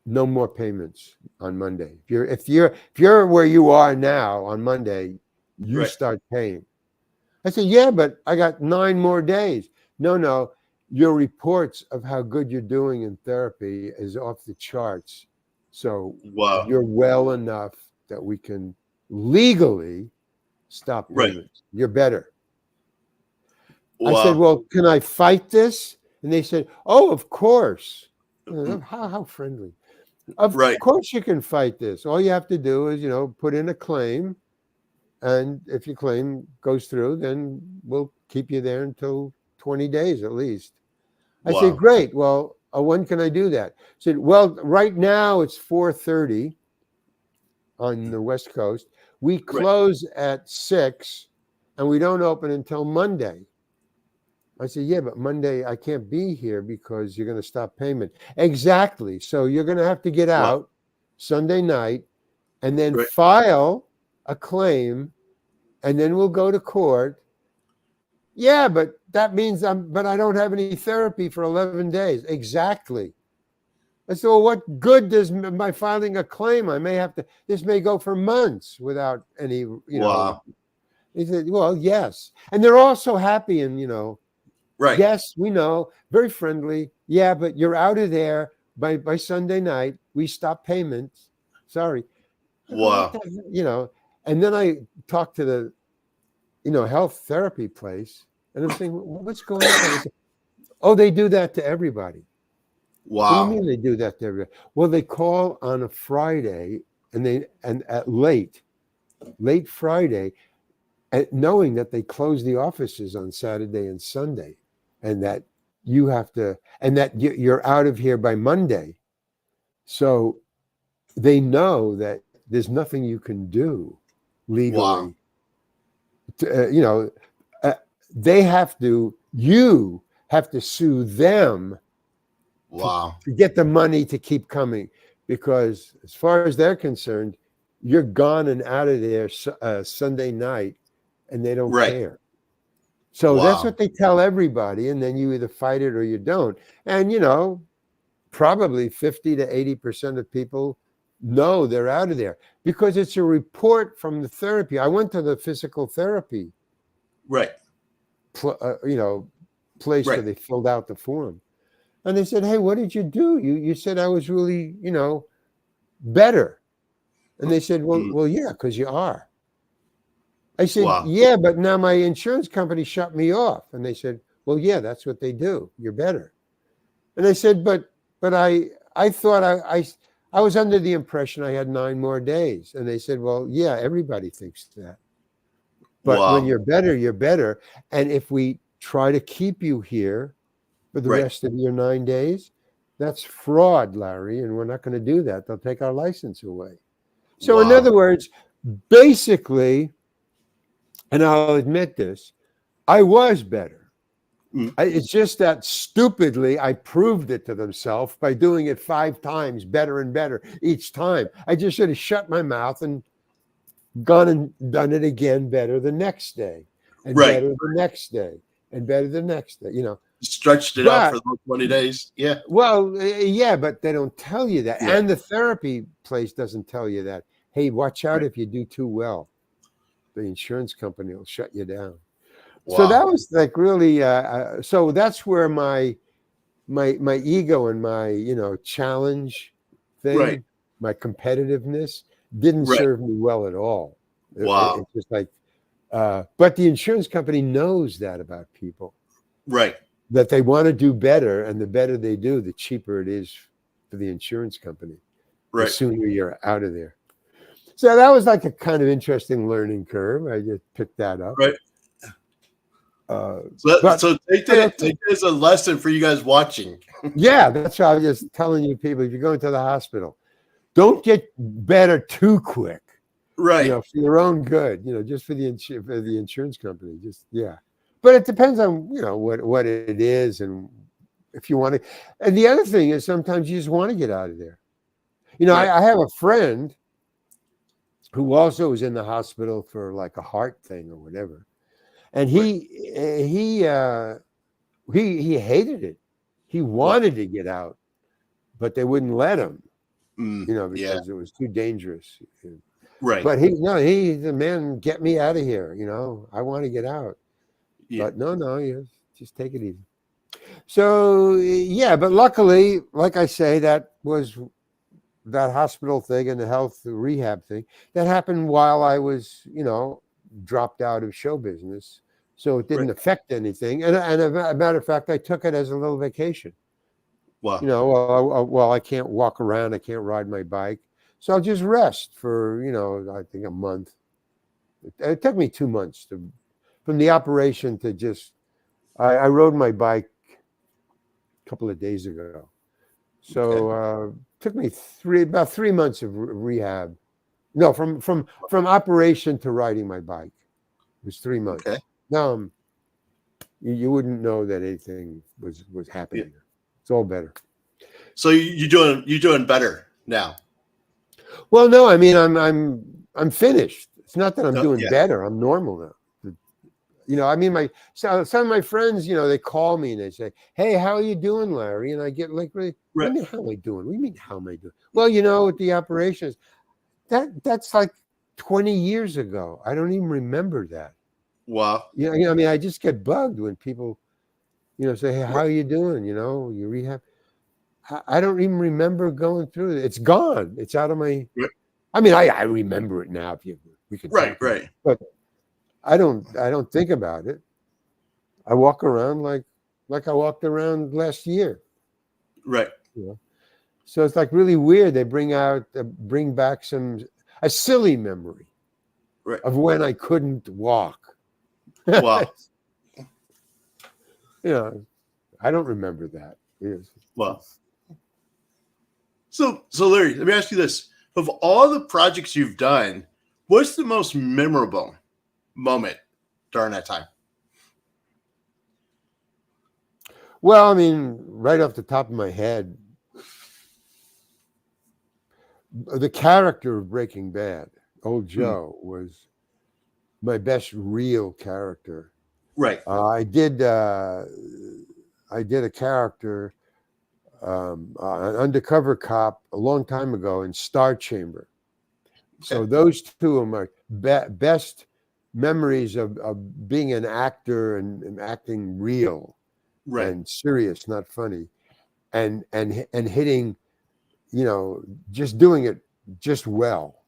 No more payments on Monday. If you're where you are now on Monday, you Right. start paying. I said, yeah, but I got 9 more days. No, your reports of how good you're doing in therapy is off the charts. So Wow. you're well enough that we can legally stop Right. payments. You're better. I said, Wow. well, can I fight this? And they said, oh, of course. How friendly. Of Right. course you can fight this. All you have to do is, put in a claim. And if your claim goes through, then we'll keep you there until 20 days at least. I said, Wow. great. Well, when can I do that? I said, well, right now it's 4:30 on the West Coast. We Right. close at 6 and we don't open until Monday. I said, yeah, but Monday I can't be here because you're going to stop payment. Exactly. So you're going to have to get Wow. out Sunday night and then Right. file a claim, and then we'll go to court. Yeah, but that means but I don't have any therapy for 11 days. Exactly. I said, well, what good does my filing a claim? This may go for months without any, Wow. He said, well, yes. And they're all so happy and, Right. yes, we know, very friendly. Yeah, but you're out of there by Sunday night. We stop payments. Sorry. I go, what Wow. the, and then I talked to the, health therapy place, and I'm saying, what's going on? Said, oh, they do that to everybody. What do you Wow. mean they do that to everybody? Well, they call on a Friday and at late Friday, knowing that they close the offices on Saturday and Sunday, and that you have to, and that you're out of here by Monday. So they know that there's nothing you can do Wow. legally. You have to sue them Wow. to get the money to keep coming, because as far as they're concerned, you're gone and out of there Sunday night, and they don't Right. care. So that's Wow. what they tell everybody, and then you either fight it or you don't. And probably 50 to 80% of people know they're out of there because it's a report from the therapy. I went to the physical therapy Right. place where Right. they filled out the form, and they said, hey, what did you do? You said I was really better. And they said, well yeah, because you are. I said, Wow. yeah, but now my insurance company shut me off. And they said, well, yeah, that's what they do, you're better. And I said, but I thought I was under the impression I had 9 more days. And they said, well, yeah, everybody thinks that. But when Wow. you're better, you're better. And if we try to keep you here, for the Right. rest of your 9 days. That's fraud, Larry, and we're not going to do that. They'll take our license away. So, in Wow. other words, basically, and I'll admit this, I was better. Mm. It's just that stupidly I proved it to themselves by doing it 5 times better and better each time. I just should have shut my mouth and gone and done it again better the next day, and Right. better the next day, and better the next day, Stretched it out But for those 20 days. Yeah. well, yeah, but they don't tell you that. Yeah. And the therapy place doesn't tell you that. Hey, watch out Right. if you do too well. The insurance company will shut you down. So that Wow. was like really so that's where my ego and my, challenge Right. thing, my competitiveness didn't Right. serve me well at all. Wow. It's just like but the insurance company knows that about people, Right. that they want to do better, and the better they do, the cheaper it is for the insurance company, the Right. sooner you're out of there. So that was like a kind of interesting learning curve. I just picked that up. Right. Uh, So, but so take but that, take that as a lesson for you guys watching. yeah, that's why I was just telling you people, if you're going to the hospital, don't get better too quick, Right. for your own good, just for the insurance company. Just, yeah. But it depends on, what it is, and if you want to. And the other thing is sometimes you just want to get out of there. Right. I have a friend who also was in the hospital for like a heart thing or whatever. And Right. he hated it. He Wow. wanted to get out, but they wouldn't let him, Yeah. because it was too dangerous. Right. But he's the man, get me out of here. I want to get out. Yeah. But no, you just take it easy. So yeah, but luckily, like I say, that hospital thing and the health rehab thing that happened while I was, dropped out of show business. So it didn't Right. affect anything. And a matter of fact, I took it as a little vacation. Wow. Well, I can't walk around, I can't ride my bike. So I'll just rest for, I think a month. It took me 2 months from the operation to just, I rode my bike a couple of days ago. So took me about 3 months of rehab. No, from operation to riding my bike, it was 3 months. Okay. Now you wouldn't know that anything was happening. Yeah. It's all better. So you're doing better now. Well, no, I mean I'm finished. It's not that I'm doing Yeah. better. I'm normal now. I mean, some of my friends, they call me and they say, "Hey, how are you doing, Larry?" And I get like, really, what do you mean, how am I doing? What do you mean, how am I doing? Well, with the operations, that's like 20 years ago. I don't even remember that. Wow. I mean, I just get bugged when people, say, "Hey, how are you doing?" You rehab. I don't even remember going through it. It's gone. It's out of my. Right. I mean, I remember it now. If we could Right. talk about it. Right. But I don't think about it. I walk around like I walked around last year. Right. So it's like really weird. They bring back a silly memory Right. of when I couldn't walk. Wow. I don't remember that. Wow. So Larry, let me ask you this: of all the projects you've done, what's the most memorable moment during that time? Well, I mean, right off the top of my head, the character of Breaking Bad, Old Joe, was my best real character. Right. I did a character, an undercover cop, a long time ago in Star Chamber. So Okay. those two are my best memories of being an actor and acting real Right. and serious, not funny, and hitting, just doing it just well,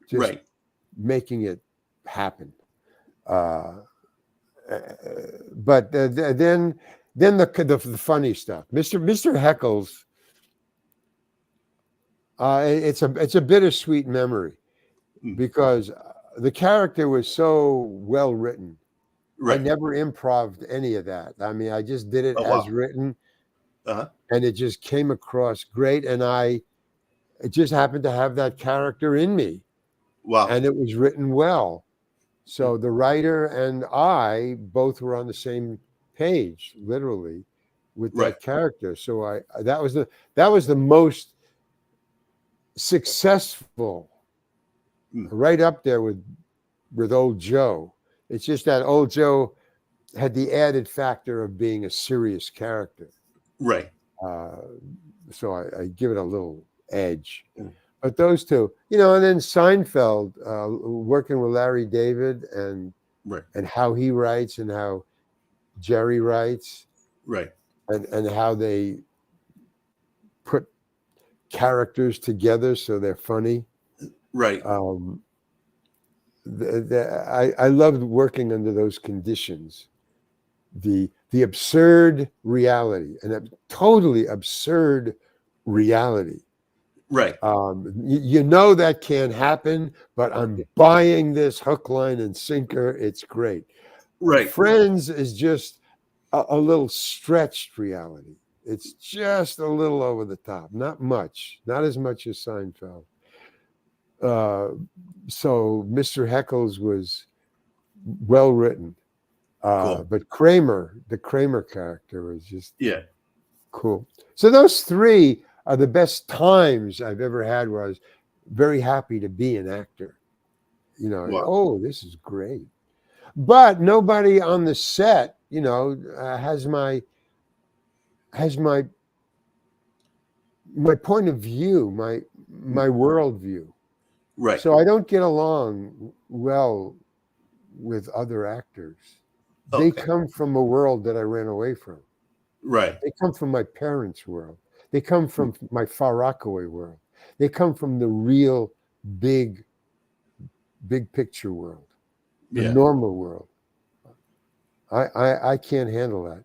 just Right. making it happen. But then the funny stuff, Mr. Heckles. It's a bittersweet memory because the character was so well written. Right. I never improv'd any of that. I mean, I just did it Oh, as wow. written. and it just came across great. And it just happened to have that character in me, Wow. and it was written well. So the writer and I both were on the same page, literally, with Right. that character. So that was the most successful, right up there with Old Joe. It's just that Old Joe had the added factor of being a serious character. Right. So I give it a little edge. But those two, and then Seinfeld, working with Larry David and how he writes and how Jerry writes, right, and how they put characters together so they're funny. Right. I loved working under those conditions. The absurd reality, and a totally absurd reality. Right. That can't happen, but I'm buying this hook, line, and sinker. It's great. Right. Friends is just a little stretched reality. It's just a little over the top. Not much. Not as much as Seinfeld. So Mr. Heckles was well written. Cool. But Kramer, the Kramer character, was just cool. So those three are the best times I've ever had where I was very happy to be an actor. Wow. Oh, this is great. But nobody on the set, has my point of view, my world view. Right. So I don't get along well with other actors. They come from a world that I ran away from. Right. They come from my parents' world. They come from my Far Rockaway world. They come from the real big picture world, the normal world. I can't handle that.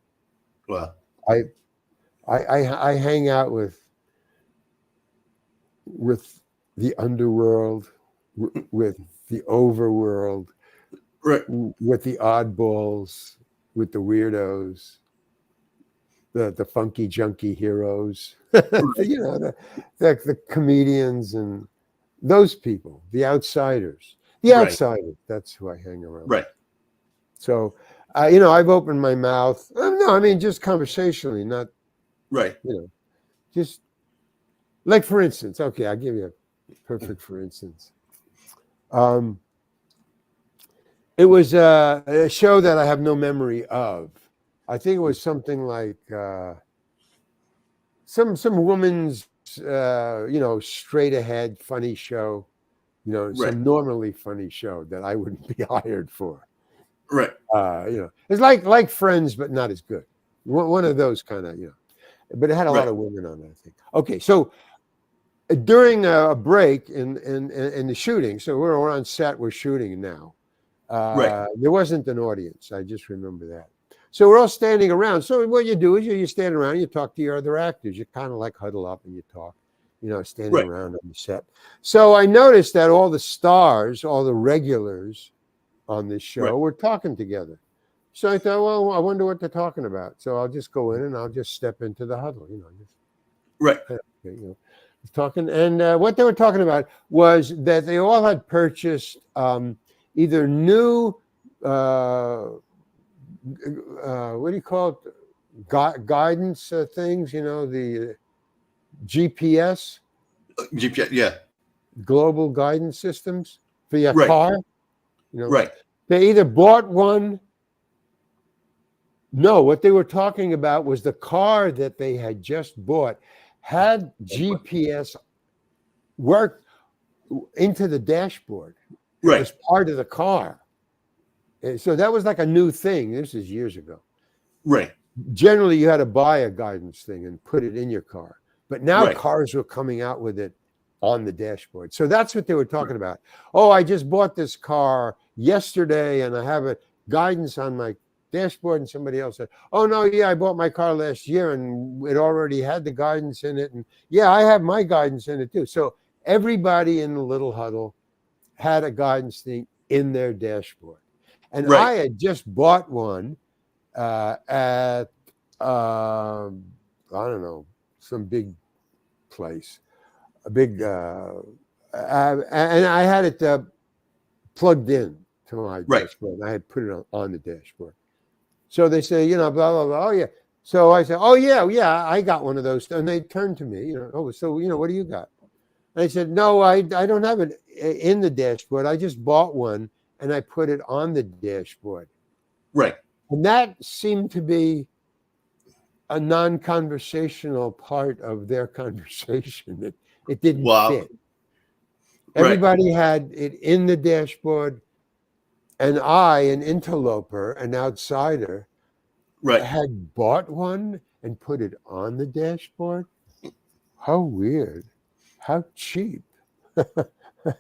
Well, I hang out with the underworld, with the overworld, with the oddballs, with the weirdos, the funky junky heroes, the comedians and those people, the outsiders. Outsiders, that's who I hang around. Right. So, I've opened my mouth. No, I mean, just conversationally, not, right. Just like, for instance, okay, I'll give you a perfect for instance. It was a show that I have no memory of. I think it was something like some woman's, straight ahead funny show, some normally funny show that I wouldn't be hired for. Right. It's like Friends, but not as good. One of those kind of, but it had a lot of women on it, I think. Okay, so during a break in the shooting, so we're on set, we're shooting now. There wasn't an audience. I just remember that. So we're all standing around. So what you do is you stand around, you talk to your other actors. You kind of like huddle up and you talk, standing around on the set. So I noticed that all the stars, all the regulars on this show were talking together. So I thought, well, I wonder what they're talking about. So I'll just go in and I'll just step into the huddle, talking. And what they were talking about was that they all had purchased either new, what do you call it? Guidance things, the GPS. GPS, global guidance systems for your car. They either bought one. No, what they were talking about was the car that they had just bought had GPS worked into the dashboard. It was part of the car. So that was like a new thing. This is years ago. Right. Generally, you had to buy a guidance thing and put it in your car. But now cars were coming out with it on the dashboard. So that's what they were talking about. Oh, I just bought this car yesterday and I have a guidance on my dashboard. And somebody else said, oh, no, I bought my car last year and it already had the guidance in it. And I have my guidance in it too. So everybody in the little huddle had a guidance thing in their dashboard. And I had just bought one at, I don't know, some big place, a big, and I had it plugged in to my Right. dashboard. I had put it on the dashboard. So they say, blah, blah, blah. Oh, yeah. So I said, oh, yeah, I got one of those. And they turned to me, oh, so, what do you got? And I said, no, I don't have it in the dashboard. I just bought one and I put it on the dashboard. Right. And that seemed to be a non-conversational part of their conversation. It didn't Wow. fit. Everybody had it in the dashboard, and I, an interloper, an outsider, had bought one and put it on the dashboard. How weird. How cheap.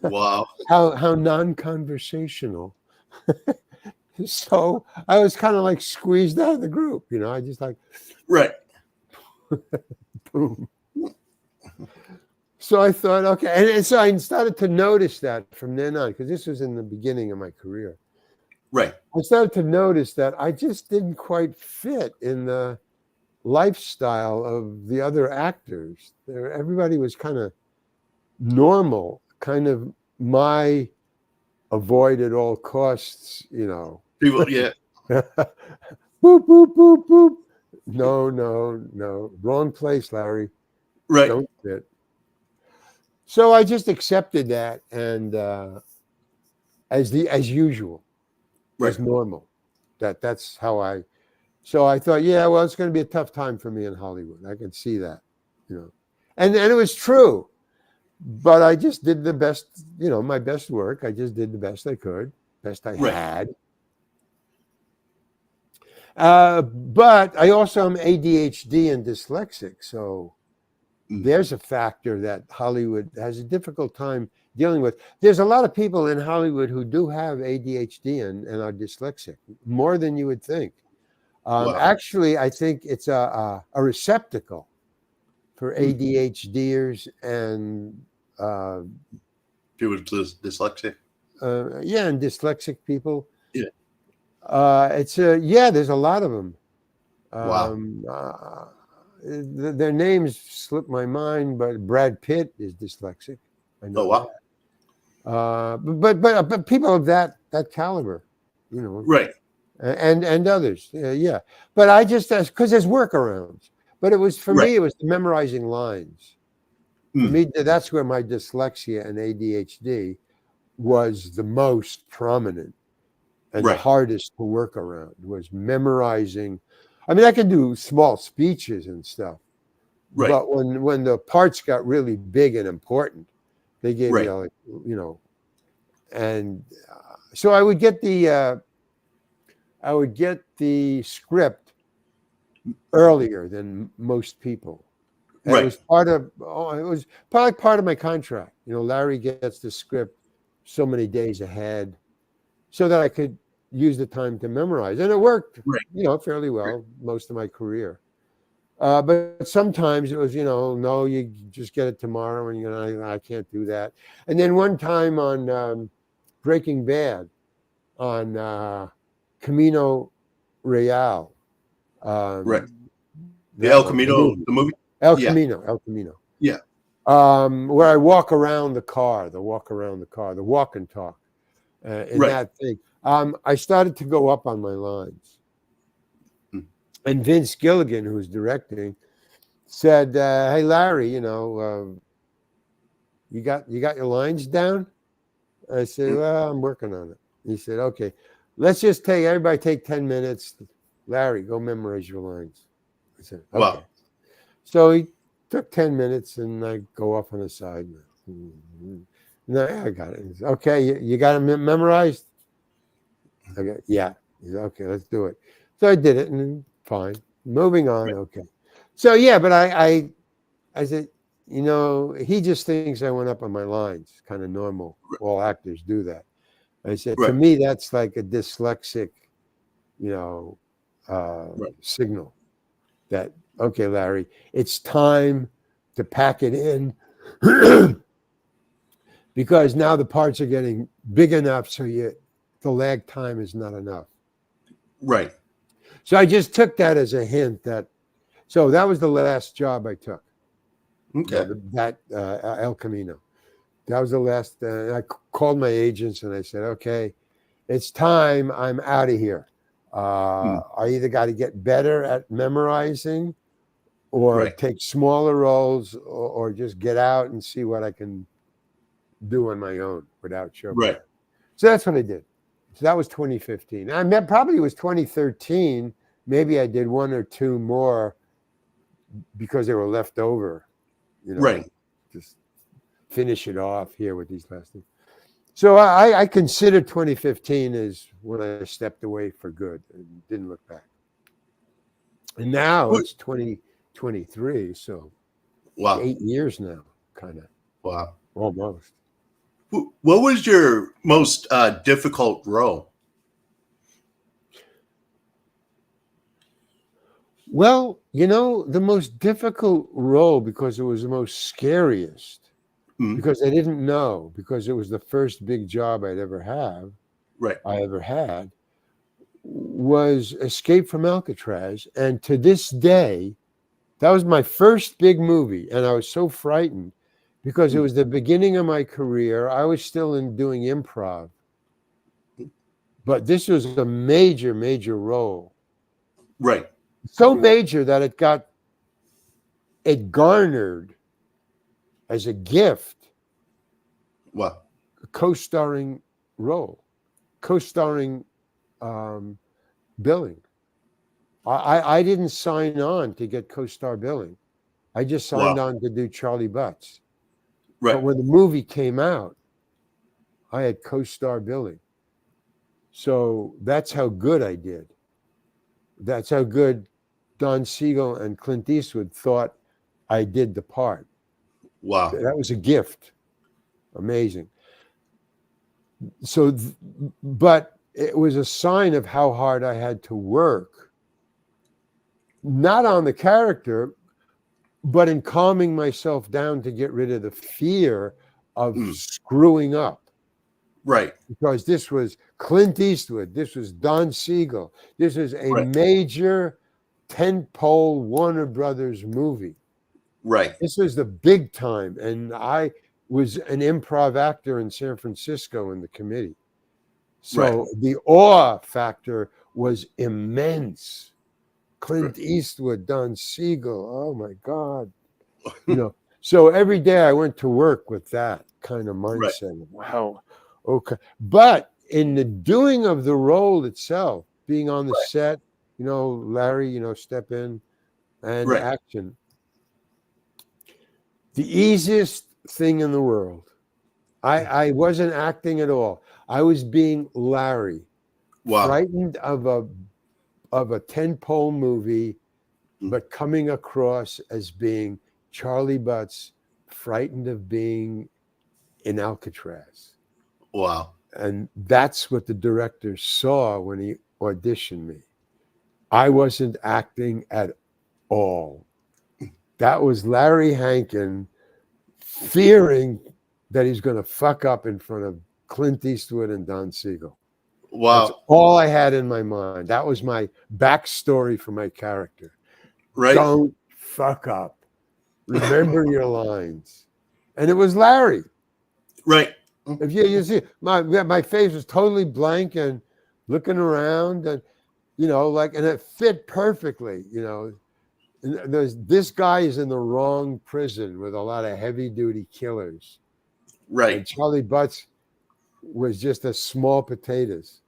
Wow. How non-conversational. So I was kind of like squeezed out of the group, I just like boom. So I thought, okay, and so I started to notice that from then on, because this was in the beginning of my career. Right. I started to notice that I just didn't quite fit in the lifestyle of the other actors. Everybody was kind of normal, kind of my avoid at all costs, People, yeah. boop, boop, boop, boop. No. Wrong place, Larry. Right. Don't fit. So I just accepted that, and as usual, as normal. That's how I. So I thought, yeah, well, it's going to be a tough time for me in Hollywood. I can see that, and it was true. But I just did the best, my best work. I just did the best I could, best I had. But I also am ADHD and dyslexic, so there's a factor that Hollywood has a difficult time dealing with. There's a lot of people in Hollywood who do have ADHD and are dyslexic, more than you would think. Actually, I think it's a receptacle for ADHDers and people with dyslexia. And dyslexic people. Yeah. It's there's a lot of them. Wow. Their names slip my mind, but Brad Pitt is dyslexic. I know. Oh wow. But people of that caliber, Right. And others, yeah. But I just because there's workarounds. But it was for me, it was memorizing lines. For me, that's where my dyslexia and ADHD was the most prominent and the hardest to work around, was memorizing. I mean, I can do small speeches and stuff, but when the parts got really big and important, they gave me, and so I would get the script earlier than most people. And it was probably part of my contract. Larry gets the script so many days ahead so that I could use the time to memorize. And it worked, fairly well most of my career. But sometimes it was, no, you just get it tomorrow, and I can't do that. And then one time on Breaking Bad, on Camino Real. The El Camino, the movie? El Camino. Yeah. Where I walk around the car, the walk and talk, in that thing. I started to go up on my lines. And Vince Gilligan, who's directing, said, hey, Larry, you got your lines down? I said, well, I'm working on it. He said, okay, let's just everybody take 10 minutes. Larry, go memorize your lines. I said, okay. Wow. So he took 10 minutes, and I go off on the side. No, I got it. Said, okay, you got it memorized? Okay, yeah. He said, okay, let's do it. So I did it, and fine. Moving on. Okay. So yeah, but I said, he just thinks I went up on my lines. Kind of normal. All actors do that. I said, to me, that's like a dyslexic, signal that, okay, Larry, it's time to pack it in because now the parts are getting big enough so the lag time is not enough. Right. So I just took that as a hint that So that was the last job I took. Okay. El Camino. That was the last. I called my agents and I said, "Okay, it's time. I'm out of here. I either got to get better at memorizing, or Right. take smaller roles, or just get out and see what I can do on my own without Right. Showtime." So that's what I did. So that was 2015. I mean, probably it was 2013. Maybe I did one or two more because they were left over. Right. Just finish it off here with these last things. So I consider 2015 as when I stepped away for good and didn't look back. And now it's 2023, so Wow. 8 years now, kind of, Wow. almost. What was your most difficult role? Well, the most difficult role, because it was the most scariest, Mm, because I didn't know, because it was the first big job I ever had, was Escape from Alcatraz. And to this day, that was my first big movie. And I was so frightened because it was the beginning of my career. I was still doing improv, but this was a major, major role. right. So major that it garnered as a gift Wow. a co-starring role, co-starring billing. I didn't sign on to get co-star billing. I just signed Wow. on to do Charlie Butts. But Right. when the movie came out, I had co-star billing. So that's how good I did. That's how good Don Siegel and Clint Eastwood thought I did the part. Wow. That was a gift. Amazing. So, but it was a sign of how hard I had to work, not on the character, but in calming myself down to get rid of the fear of screwing up. Right. Because this was Clint Eastwood, this was Don Siegel, this is a Right. major tentpole Warner Brothers movie. Right. This was the big time, and I was an improv actor in San Francisco in the committee. So the awe factor was immense. Clint Eastwood, Don Siegel, oh my God. So every day I went to work with that kind of Right. mindset. Wow. Okay. But in the doing of the role itself, being on the set, Larry, step in and Right. action. The easiest thing in the world. I wasn't acting at all. I was being Larry, Wow. frightened of a tentpole movie, but coming across as being Charlie Butts, frightened of being in Alcatraz. Wow. And that's what the director saw when he auditioned me. I wasn't acting at all. That was Larry Hankin fearing that he's going to fuck up in front of Clint Eastwood and Don Siegel. That's Wow. all I had in my mind. That was my backstory for my character. Right. Don't fuck up. Remember your lines. And it was Larry. Right. If you see my face was totally blank and looking around, and and it fit perfectly. This guy is in the wrong prison with a lot of heavy duty killers, and Right. Charlie Butts was just a small potatoes,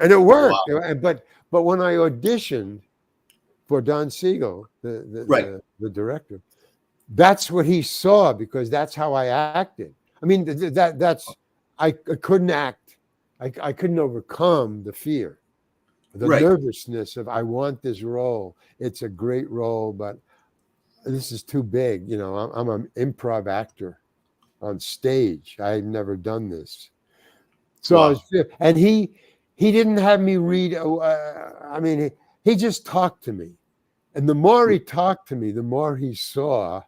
and it worked. Wow. But when I auditioned for Don Siegel, Right. the director, that's what he saw, because that's how I acted. I mean, I couldn't act. I couldn't overcome the fear, the Right. nervousness of, I want this role. It's a great role, but this is too big. I'm an improv actor on stage. I've never done this. So I Wow. was, and he didn't have me read. I mean, he just talked to me. And the more he talked to me, the more he saw,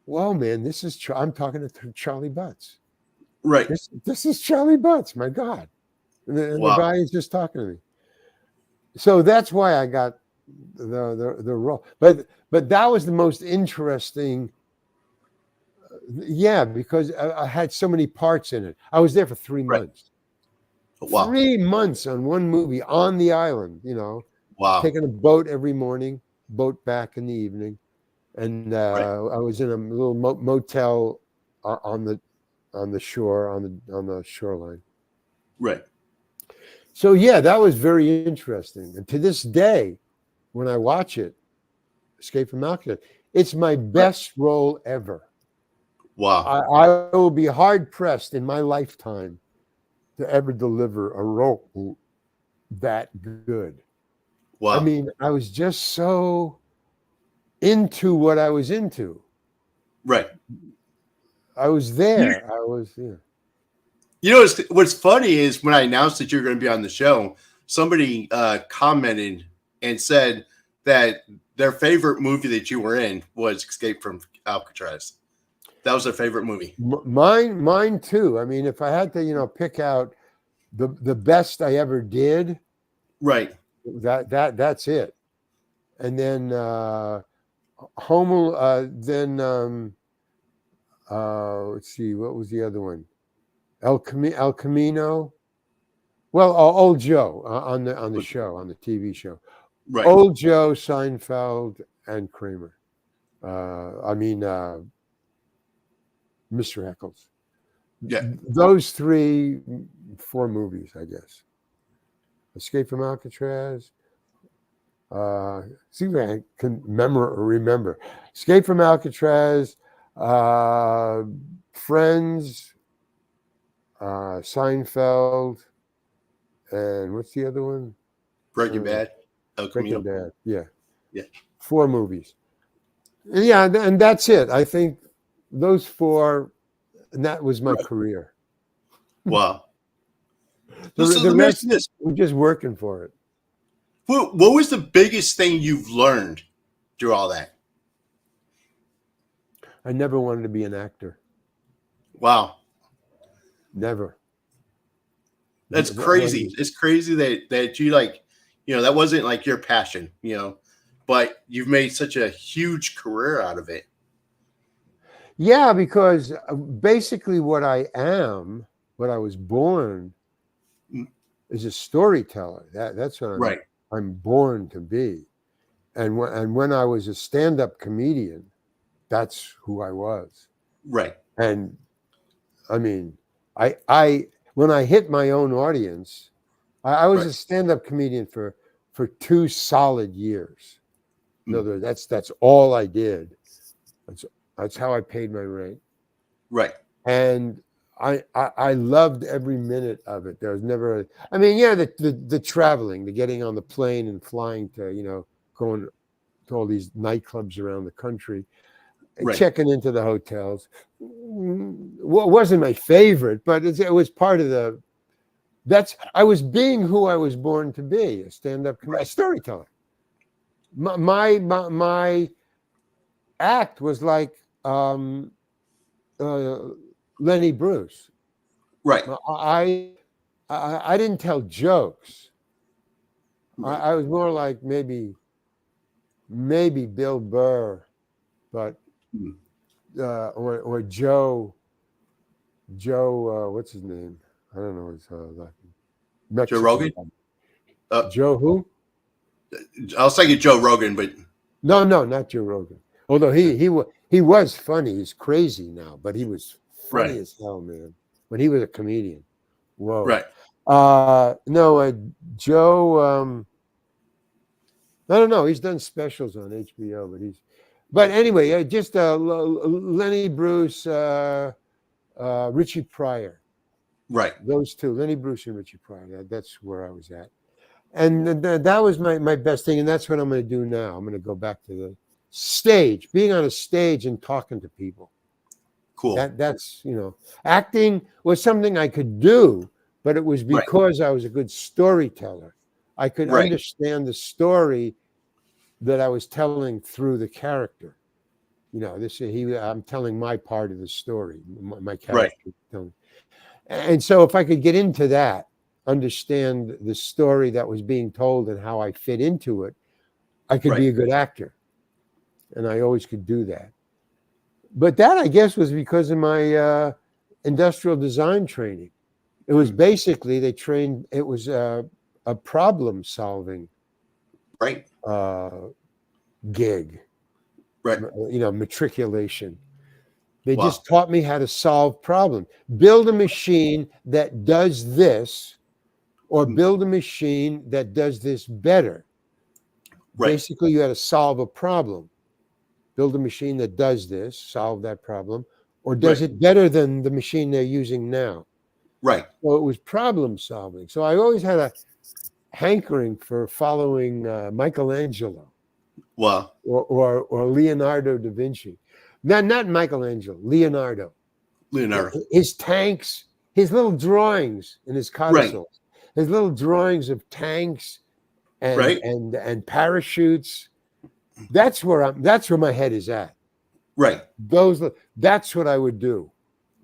well, man, I'm talking to Charlie Butts. Right. This is Charlie Butts, my God. And the Wow. guy is just talking to me. So that's why I got the role. But that was the most interesting. Yeah, because I had so many parts in it. I was there for three Right. months. Wow. 3 months on one movie on the island. Wow. Taking a boat every morning, boat back in the evening, and Right. I was in a little motel on the shore on the shoreline. Right. So yeah, that was very interesting. And to this day, when I watch it, Escape from Alcatraz, it's my Right. best role ever. Wow. I will be hard pressed in my lifetime to ever deliver a role that good. I Wow. mean, I was just so into what I was into. Right. I was You, there. I was, yeah. what's funny is when I announced that you're going to be on the show, somebody commented and said that their favorite movie that you were in was Escape from Alcatraz. That was their favorite movie. Mine too. I mean, if I had to, pick out the best I ever did, Right. that's it. And then Homo. Then let's see, what was the other one? El Camino. Well, Old Joe on the show, on the TV show. Right. Old Joe, Seinfeld, and Kramer. Mr. Heckles. Yeah. Those 4 movies, I guess. Escape from Alcatraz. See if I can remember. Escape from Alcatraz, Friends, Seinfeld, and what's the other one? Breaking Bad. El Breaking Camino. Bad. Yeah. Yeah. 4 movies. And yeah, and that's it. I think those 4, and that was my career. Wow. The Let me ask rest, you this. we're just working for it. What was the biggest thing you've learned through all that? I never wanted to be an actor. Wow. Never. That's crazy. It's crazy that you that wasn't like your passion, but you've made such a huge career out of it. Yeah, because basically what I was born is a storyteller. That's what I'm born to be. And when I was a stand-up comedian, that's who I was. Right. And I mean, I when I hit my own audience, I was a stand-up comedian for 2 solid years. In other words, that's all I did. That's how I paid my rent. Right. And I loved every minute of it. There was never the traveling, the getting on the plane and flying to, going to all these nightclubs around the country, checking into the hotels. Well, it wasn't my favorite, but it was part of I was being who I was born to be, a stand-up a storyteller. My act was like Lenny Bruce. Right. I didn't tell jokes. Right. I was more like maybe Bill Burr, but or Joe. What's his name? I don't know his Joe Rogan. Joe who? I was thinking Joe Rogan, but no, not Joe Rogan. Although he was funny. He's crazy now, but he was funny as hell, man. When he was a comedian. Whoa. Right. Joe. I don't know. He's done specials on HBO, but anyway, just Lenny Bruce, Richie Pryor. Right. Those 2, Lenny Bruce and Richie Pryor. That's where I was at. And that was my best thing. And that's what I'm going to do now. I'm going to go back to the stage, being on a stage and talking to people. Cool. That's, acting was something I could do, but it was because I was a good storyteller. I could understand the story that I was telling through the character. I'm telling my part of the story, my character. Right. And so if I could get into that, understand the story that was being told and how I fit into it, I could be Right. a good actor, and I always could do that. But that, I guess, was because of my industrial design training. It was basically they trained. It was a problem solving Right. uh, gig. Right. Matriculation. They Wow. just taught me how to solve problems. Build a machine that does this, or build a machine that does this better. Right. Basically, you had to solve a problem. Build a machine that does this, solve that problem, or does Right. it better than the machine they're using now. Right. So it was problem solving. So I always had a hankering for following Michelangelo Wow. or Leonardo da Vinci. Not Michelangelo, Leonardo. Leonardo. His tanks, his little drawings in his Right. codicils, his little drawings of tanks and Right. and parachutes. That's where my head is at. Right. That's what I would do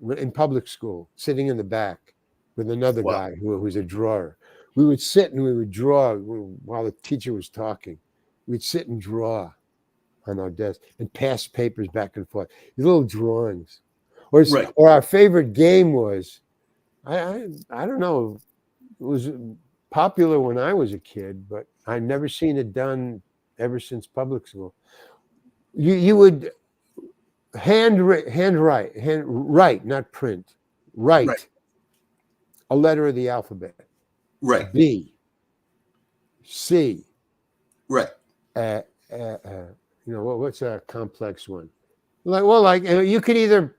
in public school, sitting in the back with another Wow. guy who was a drawer. We would sit and we would draw while the teacher was talking. We'd sit and draw on our desk and pass papers back and forth. These little drawings. Right. Or our favorite game was, I don't know, it was popular when I was a kid, but I've never seen it done ever since public school. You would write, not print, write Right. a letter of the alphabet. Right. B, C. Right. What's a complex one? Like you could either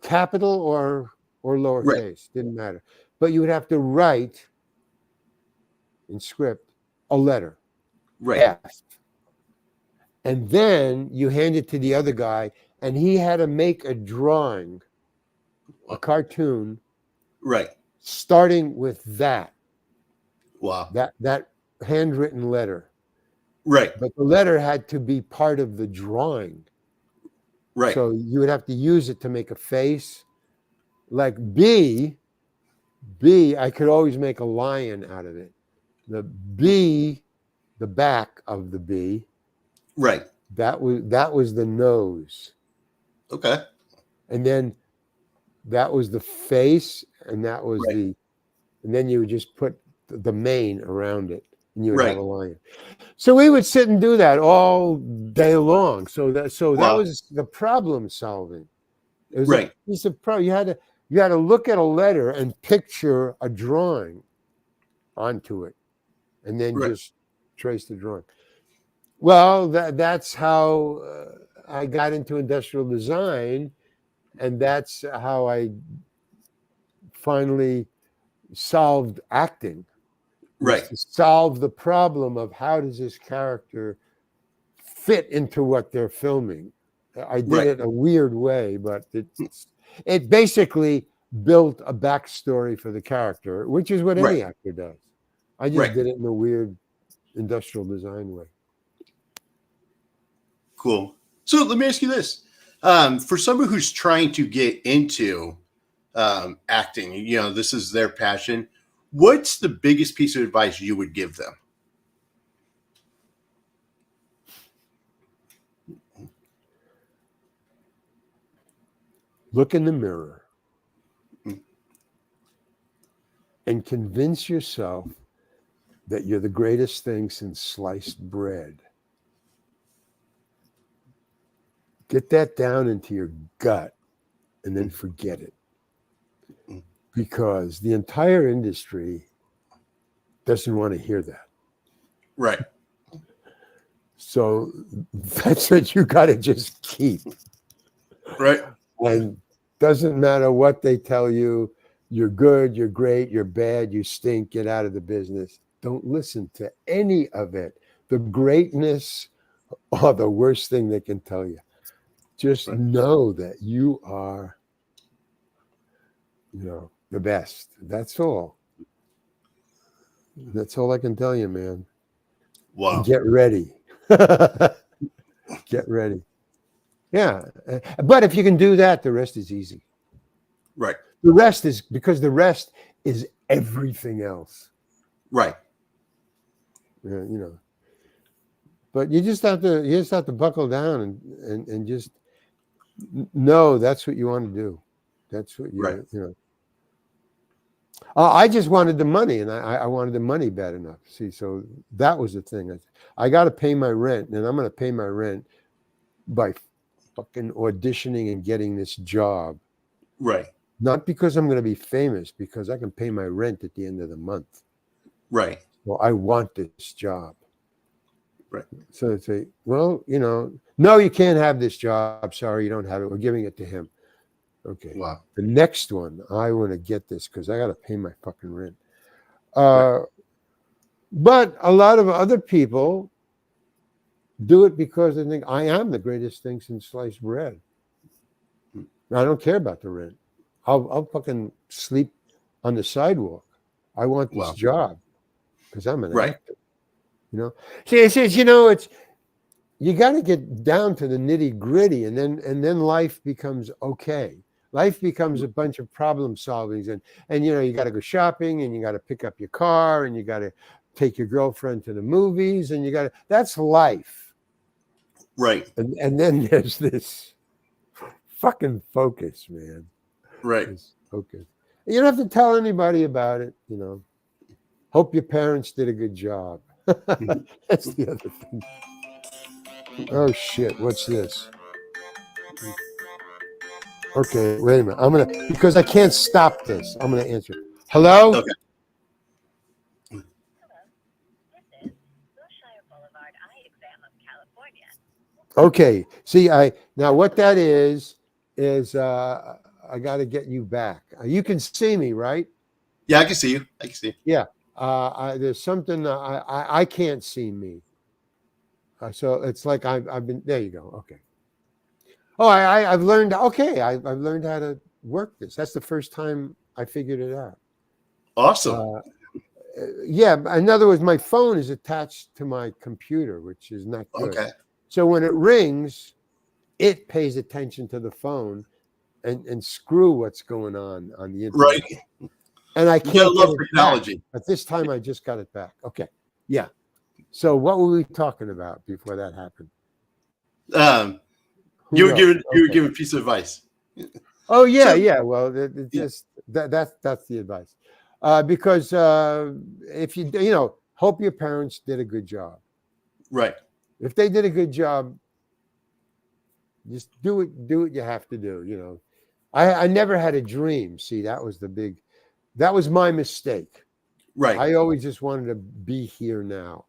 capital or lowercase, Right. didn't matter. But you would have to write in script a letter, Right. F, and then you hand it to the other guy, and he had to make a drawing, a cartoon, Right. starting with that Wow. handwritten letter. Right. But the letter had to be part of the drawing. Right. So you would have to use it to make a face. Like B, I could always make a lion out of it. The B, the back of the B, Right. that was the nose. Okay. And then that was the face, and that was Right. and then you would just put the mane around it, and you would have Right. a lion. So we would sit and do that all day long. So that Wow. was the problem solving. It was Right. a piece of you had to look at a letter and picture a drawing onto it, and then Right. just trace the drawing. Well, that's how I got into industrial design, and that's how I finally solved acting. Right. To solve the problem of how does this character fit into what they're filming. I did Right. it a weird way, but it basically built a backstory for the character, which is what any Right. actor does. I just Right. did it in a weird industrial design way. Cool. So let me ask you this: for someone who's trying to get into acting, this is their passion. What's the biggest piece of advice you would give them? Look in the mirror and convince yourself that you're the greatest thing since sliced bread. Get that down into your gut and then forget it. Because the entire industry doesn't want to hear that. Right. So that's what you got to just keep. Right. And doesn't matter what they tell you, you're good, you're great, you're bad, you stink, get out of the business. Don't listen to any of it. The greatness or the worst thing they can tell you. Just know that you are, the best. That's all. That's all I can tell you, man. Wow. And get ready. Get ready. Yeah. But if you can do that, the rest is easy. Right. The rest is everything else. Right. Yeah, But you just have to buckle down and just know that's what you want to do. That's what Right. you know. I just wanted the money, and I wanted the money bad enough. See, so that was the thing. I got to pay my rent, and I'm going to pay my rent by fucking auditioning and getting this job. Right. Not because I'm going to be famous, because I can pay my rent at the end of the month. Right. Well, I want this job. Right. So they say, well, no, you can't have this job. Sorry, you don't have it. We're giving it to him. Okay. Wow. The next one, I want to get this because I got to pay my fucking rent. Right. But a lot of other people do it because they think I am the greatest thing since sliced bread. I don't care about the rent. I'll fucking sleep on the sidewalk. I want this Wow. job because I'm an Right. actor. See, it says, it's you got to get down to the nitty gritty, and then life becomes okay. Life becomes a bunch of problem solvings, and you got to go shopping, and you got to pick up your car, and you got to take your girlfriend to the movies, and that's life. Right. And then there's this fucking focus, man. Right. This focus. You don't have to tell anybody about it. Hope your parents did a good job. That's the other thing. Oh shit! What's this? Okay, wait a minute. Because I can't stop this. I'm gonna answer. Hello. Okay. Okay. See, now what that is I got to get you back. You can see me, right? Yeah, I can see you. I can see you. Yeah. There's something I can't see me. So it's like I've been. There you go. Okay. Oh, I've learned. Okay, I've learned how to work this. That's the first time I figured it out. Awesome. Yeah. In other words, my phone is attached to my computer, which is not good. Okay. So when it rings, it pays attention to the phone and screw what's going on the internet. Right. And I You can't gotta love get it technology. back. But this time I just got it back. Okay. Yeah. So what were we talking about before that happened? You were knows? giving a piece of advice. Oh yeah, So- yeah. Well, that's the advice. Because if you hope your parents did a good job. Right. If they did a good job, just do what you have to do. I never had a dream. See, that was my mistake. Right. I always just wanted to be here now.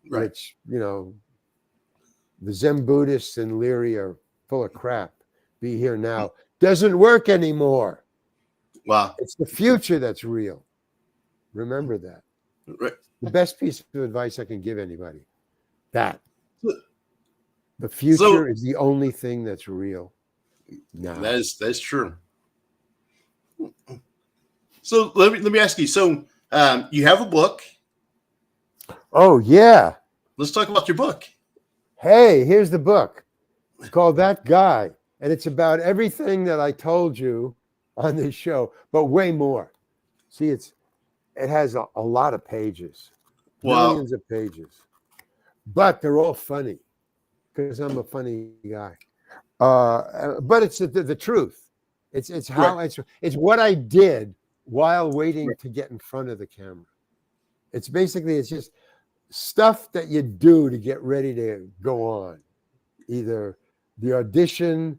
Right. Which, the Zen Buddhists in Leary are full of crap. Be here now doesn't work anymore. Wow. It's the future that's real. Remember that. Right. The best piece of advice I can give anybody. That. The So- future is the only thing that's real. Now. That's true. So let me ask you. So you have a book. Oh yeah. Let's talk about your book. Hey, here's the book. It's called That Guy. And it's about everything that I told you on this show, but way more. See, it has a lot of pages. Wow. Millions of pages. But they're all funny because I'm a funny guy. But it's the truth. It's how it's what I did while waiting to get in front of the camera. It's just stuff that you do to get ready to go on. Either the auditioning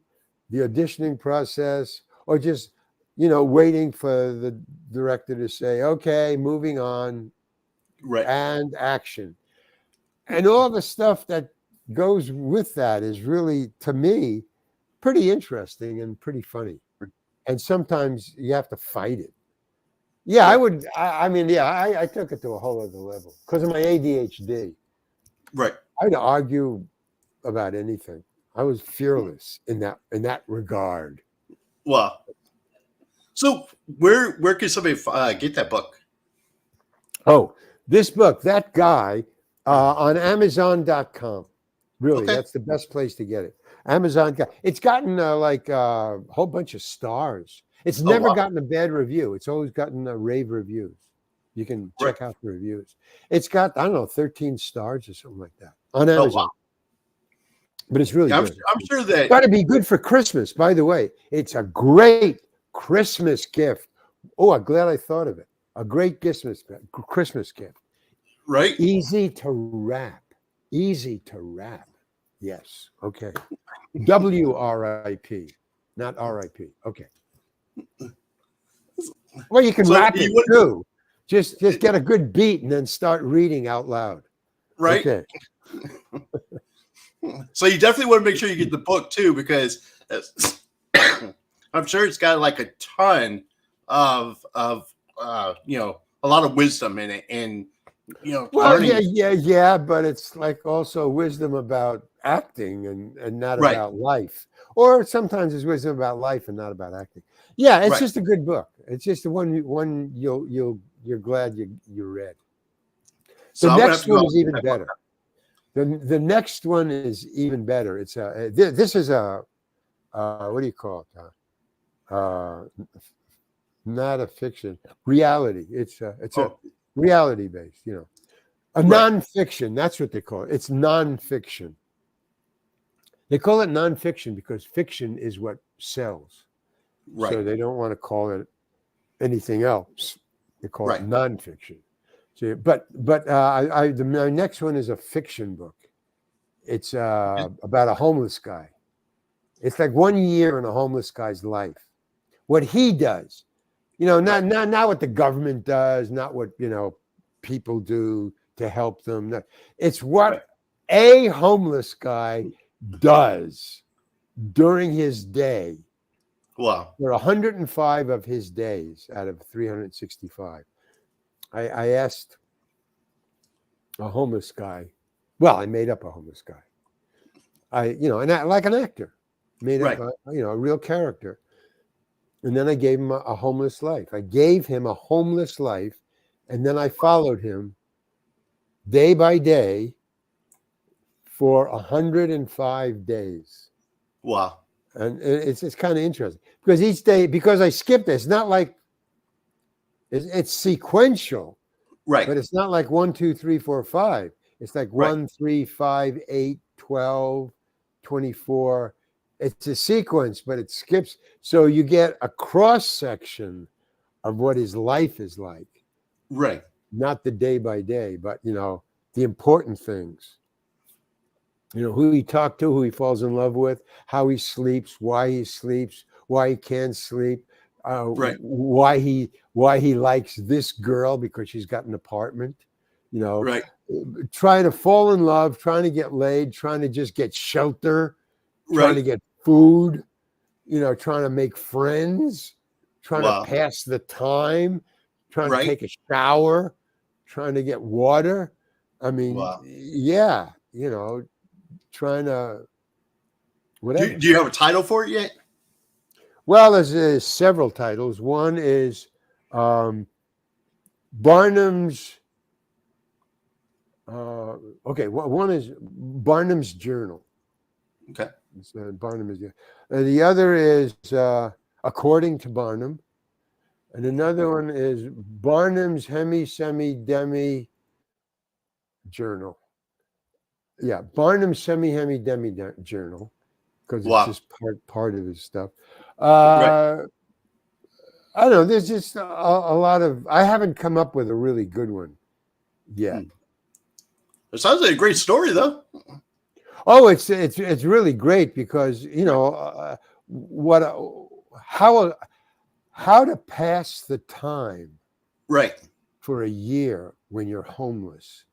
process, or just waiting for the director to say, okay, moving on, Right. and action. And all the stuff that goes with that is really, to me, pretty interesting and pretty funny. And sometimes you have to fight it. Yeah, I would. I took it to a whole other level because of my ADHD. Right. I'd argue about anything. I was fearless in that regard. Wow. So where can somebody get that book? Oh, this book, That Guy, on Amazon.com. Really, Okay. that's the best place to get it. Amazon. It's gotten a whole bunch of stars. It's never wow. gotten a bad review. It's always gotten rave reviews. You can Right. check out the reviews. It's got, I don't know, 13 stars or something like that on Oh Amazon. wow. But it's really Yeah, good. I'm sure that. Got to be good for Christmas, by the way. It's a great Christmas gift. Oh, I'm glad I thought of it. A great Christmas gift. Right. Easy to wrap. Easy to wrap. Yes. Okay. WRIP, not RIP. Okay. Well, you can So wrap you it would. too. Just get a good beat and then start reading out loud. Right. Okay. So you definitely want to make sure you get the book too, because I'm sure it's got like a ton of a lot of wisdom in it, and Well, learning. yeah, but it's like also wisdom about acting and not Right. about life. Or sometimes it's wisdom about life and not about acting. Yeah, it's Right. just a good book. It's just the one you're glad you read. So The I'm gonna have next to go one out is and get even that book. better. The next one is even better. It's this is a what do you call it? Not a fiction, reality. It's a Oh, reality based. A right. nonfiction. That's what they call it. It's nonfiction. They call it nonfiction because fiction is what sells. Right. So they don't want to call it anything else. They call it Right. nonfiction. So, but my next one is a fiction book. It's about a homeless guy. It's like 1 year in a homeless guy's life. What he does, Right. not what the government does, not what people do to help them. It's Right. what a homeless guy does during his day Wow. for 105 of his days out of 365. I asked a homeless guy. Well, I made up a homeless guy. Like an actor, made up Right. a real character. And then I gave him a homeless life. I gave him a homeless life, and then I followed him day by day for 105 days. Wow. And it's kind of interesting because each day, because I skipped it, it's not like it's sequential, Right. but it's not like 1, 2, 3, 4, 5. It's like Right. 1, 3, 5, 8, 12, 24. It's a sequence, but it skips. So you get a cross section of what his life is like, Right. not the day by day, but the important things. Who he talked to, who he falls in love with, how he sleeps, why he can't sleep, Right. why he likes this girl because she's got an apartment, Right. trying to fall in love, trying to get laid, trying to just get shelter, trying Right. to get food, trying to make friends, trying to Wow. pass the time, trying to Right. take a shower, trying to get water. I mean, Wow. yeah, trying to whatever. Do you have a title for it yet? Well, there's several titles. One is Barnum's. Okay, one is Barnum's Journal. Okay. It's, Barnum is the other is According to Barnum, and another one is Barnum's Hemi Semi Demi Journal. Yeah, Barnum's Semi Hemi Demi Journal, because it's Wow. just part of his stuff. Right. I don't know. There's just a lot of. I haven't come up with a really good one yet. It sounds like a great story, though. Oh, it's really great because what how to pass the time Right. for a year when you're homeless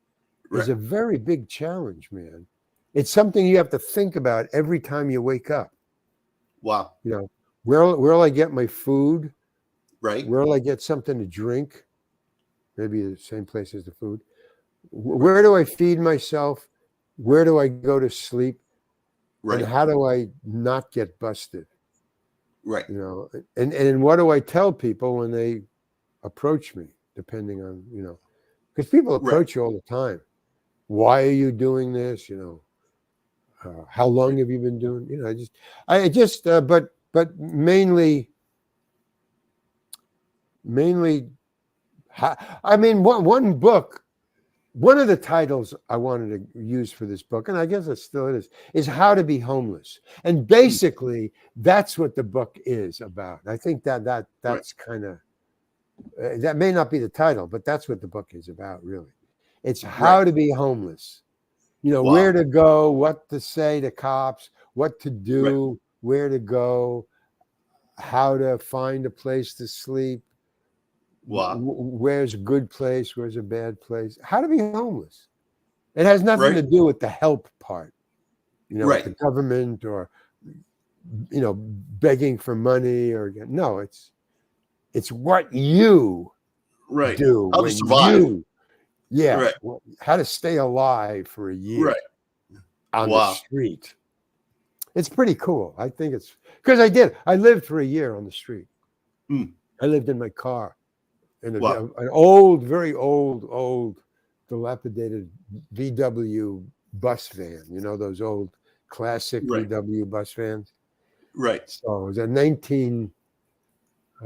is Right. a very big challenge, man. It's something you have to think about every time you wake up. Wow. Where'll I get my food? Right. Where'll I get something to drink? Maybe the same place as the food. Where do I feed myself? Where do I go to sleep? Right. And how do I not get busted? Right. And what do I tell people when they approach me, depending on, because people Right. approach you all the time. Why are you doing this? How long have you been doing? but mainly I mean, one book, one of the titles I wanted to use for this book, and I guess it still is How to Be Homeless. And basically, that's what the book is about. I think Right. that's kind of, that may not be the title, but that's what the book is about, really. It's Right. how to be homeless. Where Wow. to go, what to say to cops, what to Right. do, where to go, how to find a place to sleep, Wow. where's a good place, where's a bad place, how to be homeless. It has nothing Right. to do with the help part, with Right. the government or, begging for money or no, it's what you Right. do How to when survive. Right. how to stay alive for a year Right. on the Wow. street. It's pretty cool. I think it's because I lived for a year on the street. Mm. I lived in my car in Wow. an old, very old, dilapidated VW bus van. Those old classic Right. VW bus vans. Right. So it was I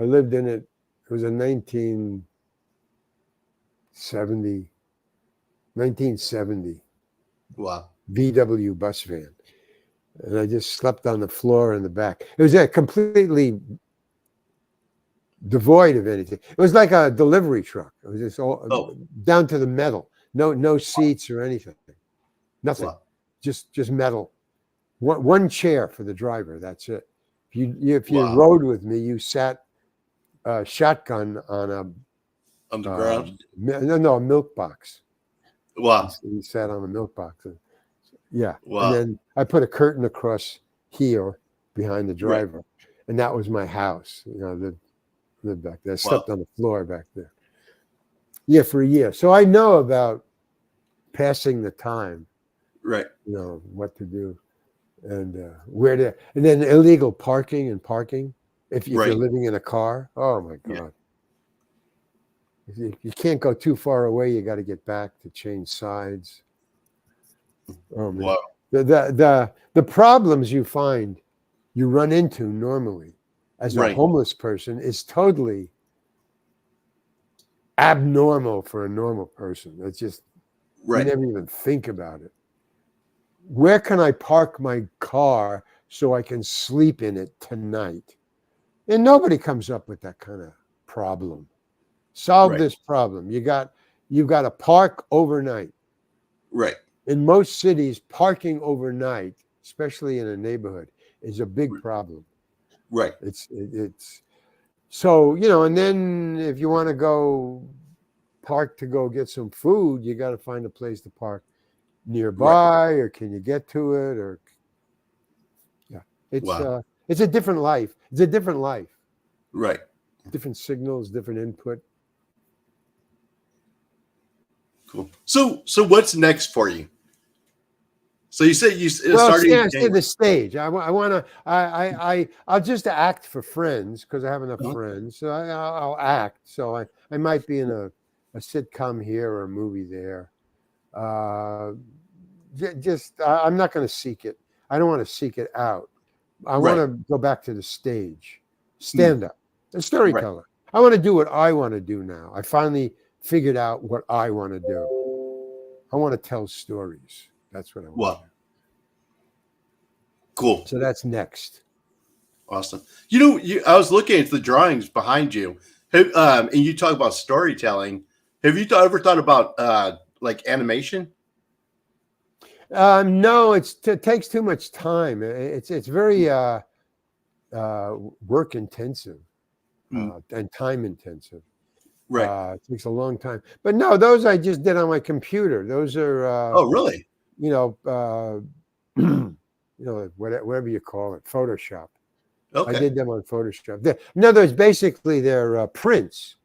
lived in it. It was a 1970 Wow. VW bus van. And I just slept on the floor in the back. It was completely devoid of anything. It was like a delivery truck. It was just all Oh. down to the metal. No seats or anything. Nothing. Wow. Just metal. One chair for the driver. That's it. If you Wow. rode with me, you sat shotgun on On the ground. a milk box. Wow. You sat on a milk box. Yeah. Wow. And then I put a curtain across here behind the Right. driver. And that was my house. Lived back there. I Wow. slept on the floor back there. Yeah, for a year. So I know about passing the time, Right. what to do and where to, and then illegal parking and parking. If you're Right. living in a car, oh my Yeah. God. You can't go too far away. You got to get back to change sides. Oh man. Wow. The problems you run into normally as a Right. homeless person is totally abnormal for a normal person. It's just, you Right. never even think about it. Where can I park my car so I can sleep in it tonight? And nobody comes up with that kind of problem. Solve Right. this problem. You've got to park overnight. Right. In most cities, parking overnight, especially in a neighborhood, is a big problem. Right. It's so, and then if you want to go park to go get some food, you got to find a place to park nearby, or can you get to it? Or Wow. It's a different life. It's a different life. Right. Different signals, different input. Cool. So what's next for you? So you said you started. See the stage. I'll just act for friends because I have enough friends. So I'll act. So I might be in a sitcom here or a movie there. I'm not going to seek it. I don't want to seek it out. I want to go back to the stage, stand up, a storyteller. I want to do what I want to do now. I finally figured out what I want to do. I want to tell stories. That's what I want. Wow. Cool. So that's next. Awesome. I was looking at the drawings behind you, and you talk about storytelling. Have you ever thought about like animation? No, it takes too much time. It's very work intensive and time intensive. Right. It takes a long time. But no, those I just did on my computer. Those are Oh, really? Whatever you call it, Photoshop. Okay. I did them on Photoshop. In other words, basically they're prints.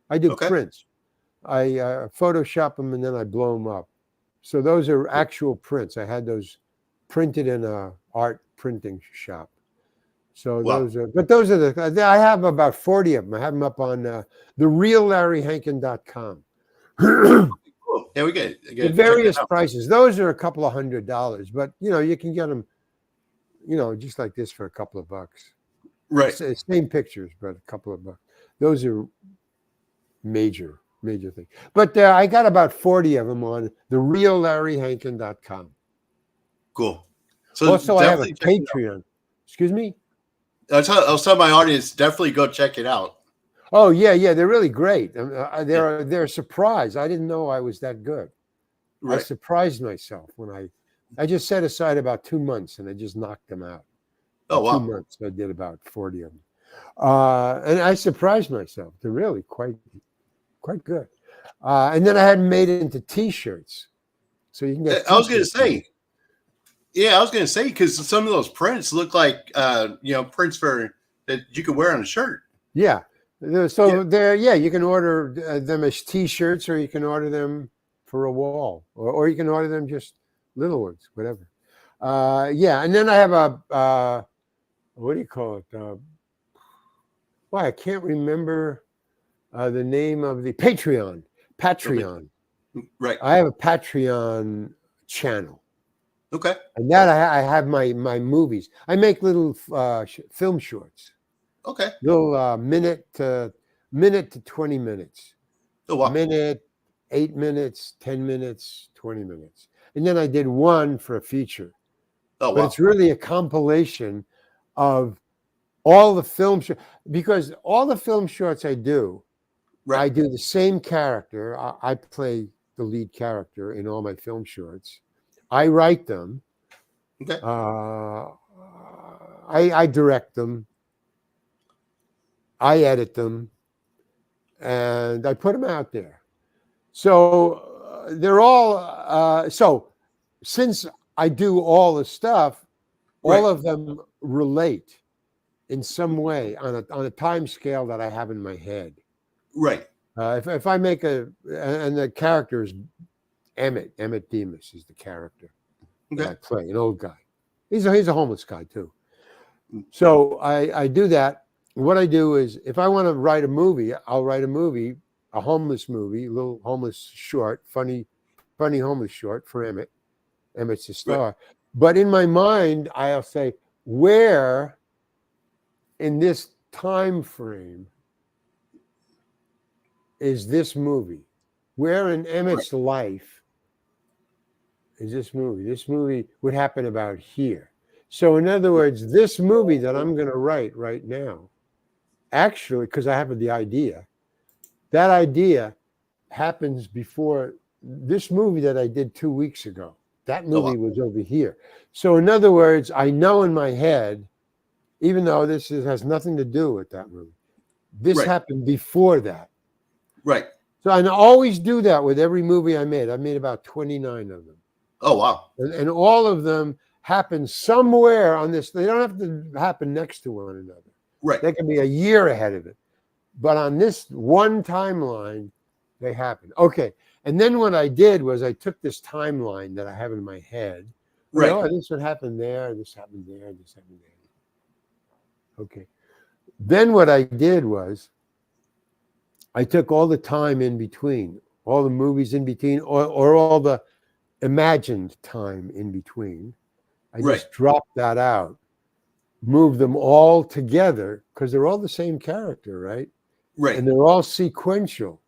I do prints. I Photoshop them and then I blow them up. So those are actual prints. I had those printed in a art printing shop. So those are I have about 40 of them. I have them up on thereallarryhankin.com. Cool. Yeah, we get various prices. Those are a couple of $100, but you can get them, just like this for a couple of bucks. Right. Same pictures, but a couple of bucks. Those are major major thing. But I got about 40 of them on thereallarryhankin.com. Cool. So Also, I have a definitely check it out. Patreon. Excuse me? I was telling my audience, definitely go check it out. Oh, yeah, they're really great. They're a surprise. I didn't know I was that good. I Right. surprised myself when I just set aside about 2 months and I just knocked them out. Oh, In 2 wow. months, I did about 40 of them. And I surprised myself. They're really quite good. And then I had them made into T-shirts, so you can get I was going to T-shirts. say, yeah, I was going to say, because some of those prints look like, prints for that you could wear on a shirt. Yeah. So you can order them as T-shirts, or you can order them for a wall, or you can order them just little ones, whatever. And then I have a what do you call it? I can't remember the name of the Patreon. Right. I have a Patreon channel. Okay. And that I have my movies. I make little film shorts. Okay. Little minute to 20 minutes. Oh, wow. Minute, 8 minutes, 10 minutes, 20 minutes. And then I did one for a feature. Oh, wow. But it's really a compilation of all the film shorts, because all the film shorts I do, Right. I do the same character. I play the lead character in all my film shorts. I write them. Okay. I direct them. I edit them, and I put them out there. So they're all. So since I do all the stuff, all of them relate in some way on a time scale that I have in my head. Right. If I make and the character is Emmett Demas is the character that I play, an old guy. He's a homeless guy too. So I do that. What I do is, if I want to write a movie, I'll write a homeless movie, a little homeless short, funny homeless short for Emmett. Emmett's the star. Right. But in my mind, I'll say, where in this time frame is this movie? Where in Emmett's life is this movie? This movie would happen about here. So in other words, this movie that I'm going to write right now, actually, because I have the idea, that idea happens before this movie that I did 2 weeks ago. That movie was over here. So in other words, I know in my head, even though this has nothing to do with that movie, this happened before that. Right. So I always do that with every movie I made. I made about 29 of them. Oh, wow. And all of them happen somewhere on this. They don't have to happen next to one another. Right. They can be a year ahead of it. But on this one timeline, they happen. Okay. And then what I did was I took this timeline that I have in my head. Right. Oh, this would happen there. This happened there. This happened there. Okay. Then what I did was I took all the time in between, all the movies in between, or all the imagined time in between. I just dropped that out, moved them all together, because they're all the same character, right? Right. And they're all sequential.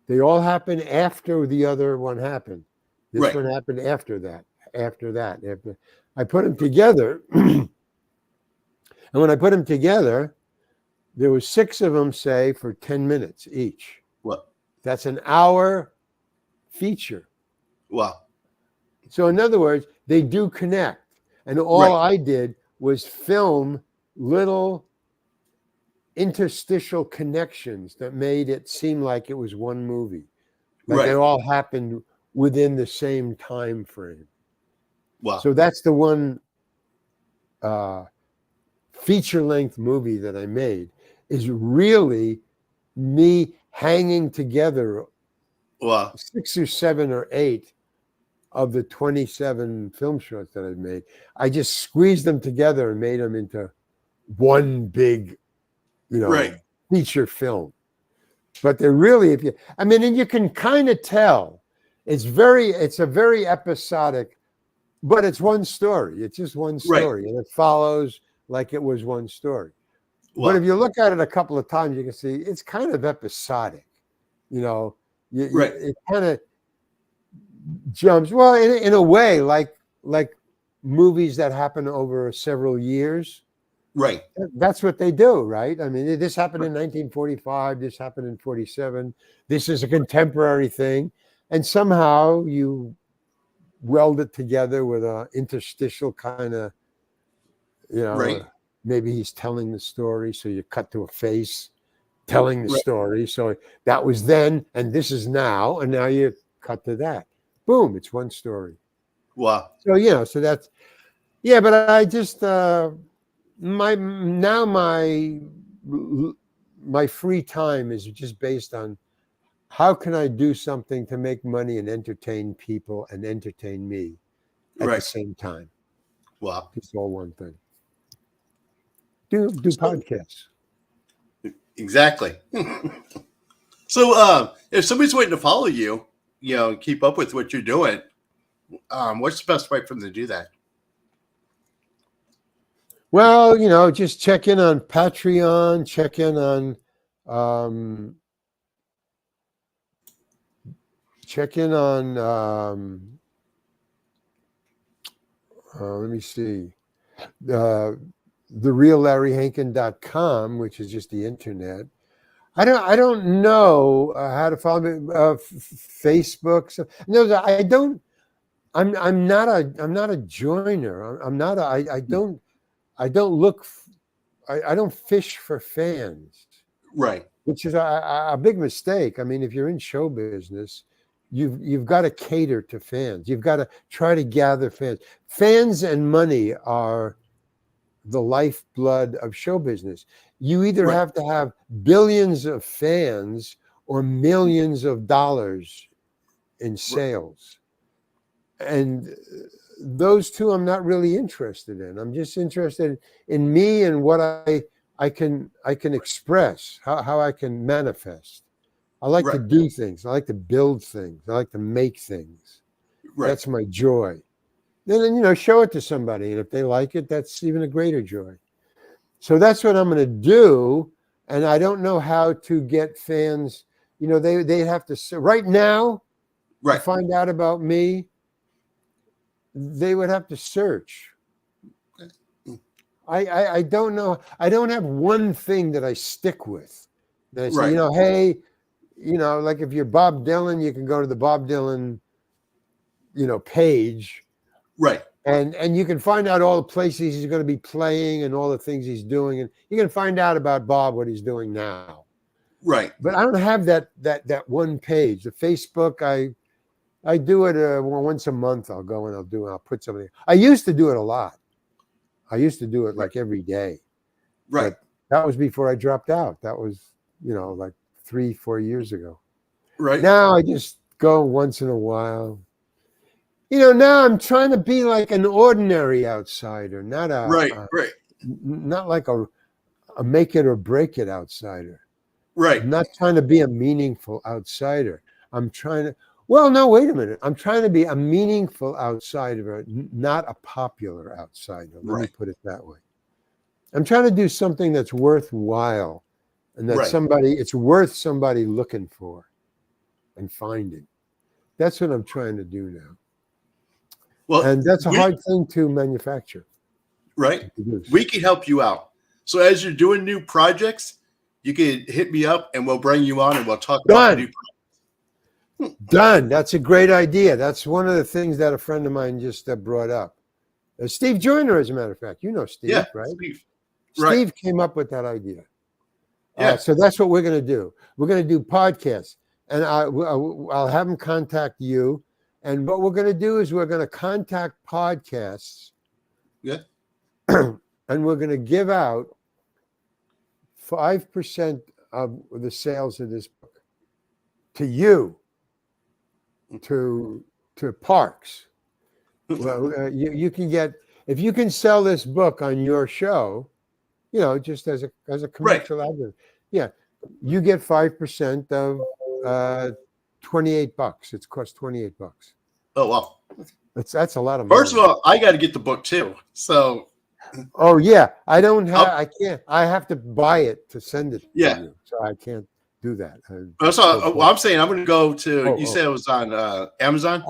They all happen after the other one happened. This one happened after that. I put them together. And when I put them together, there were 6 of them, say, for 10 minutes each. What? That's an hour feature. Wow. So in other words, they do connect. And all I did was film little interstitial connections that made it seem like it was one movie. Like they all happened within the same time frame. Wow. So that's the one feature-length movie that I made, is really me hanging together 6 or 7 or 8 of the 27 film shorts that I've made. I just squeezed them together and made them into one big, feature film. But they're really, and you can kind of tell it's a very episodic, but it's one story. It's just one story, and it follows like it was one story. But if you look at it a couple of times, you can see it's kind of episodic. Right. It kind of jumps. Well, in a way, like movies that happen over several years. Right. That's what they do, right? I mean, this happened in 1945. This happened in 47. This is a contemporary thing, and somehow you weld it together with a interstitial kind of, Right. maybe he's telling the story, so you cut to a face telling the Right. story. So that was then, and this is now, and now you cut to that. Boom! It's one story. Wow. So so that's but I just my free time is just based on how can I do something to make money and entertain people and entertain me at the Right. same time. Wow. It's all one thing. Do So, podcasts. exactly. So, if somebody's waiting to follow you, keep up with what you're doing, what's the best way for them to do that? Well, just check in on Patreon, check in on let me see, thereallarryhankin.com, which is just the internet. I don't know how to follow me. Facebook. So, no, I don't. I'm not a joiner. I'm not. I don't look. I don't fish for fans, Right. which is a big mistake. I mean, if you're in show business, you've got to cater to fans. You've got to try to gather fans. Fans and money are the lifeblood of show business. You either Right. have to have billions of fans or millions of dollars in sales. And those two I'm not really interested in. I'm just interested in me and what I can express, how I can manifest. I like to Right. do things. I like to build things. I like to make things. Right. That's my joy. Then show it to somebody, and if they like it, that's even a greater joy. So that's what I'm going to do, and I don't know how to get fans. They have to right now to Right. find out about me. They would have to search. I don't know. I don't have one thing that I stick with. That I say, Right. hey, like if you're Bob Dylan, you can go to the Bob Dylan, page. Right. And you can find out all the places he's going to be playing and all the things he's doing, and you can find out about Bob what he's doing now. Right. But I don't have that one page. The Facebook, I do it once a month. I'll go and I'll put something. I used to do it a lot. I used to do it like every day. Right. But that was before I dropped out. That was like 3-4 years ago. Right. Now I just go once in a while. Now I'm trying to be like an ordinary outsider, not Right. Right. not like a make it or break it outsider. Right. I'm not trying to be a meaningful outsider. I'm trying to. Well, no, wait a minute. I'm trying to be a meaningful outsider, not a popular outsider. Let me put it that way. I'm trying to do something that's worthwhile, and that it's worth somebody looking for and finding. That's what I'm trying to do now. Well, and that's a hard thing to manufacture. Right. We can help you out. So as you're doing new projects, you can hit me up and we'll bring you on and we'll talk about the new projects. Done. That's a great idea. That's one of the things that a friend of mine just brought up. Steve Joyner, as a matter of fact. You know Steve, right? Steve came up with that idea. So that's what we're going to do. We're going to do podcasts. And I'll have him contact you. And what we're going to do is we're going to contact podcasts. Yeah. And we're going to give out 5% of the sales of this book to you, to parks. Well, you can get, if you can sell this book on your show, just as a commercial advert. Yeah, you get 5% of $28. It costs $28. Oh wow, that's a lot of money. First of all, I got to get the book too. So. Oh yeah, I don't have. I can't. I have to buy it to send it to you, so I can't do that. Well, I'm saying I'm going to go to. Oh, You oh. said it was on Amazon.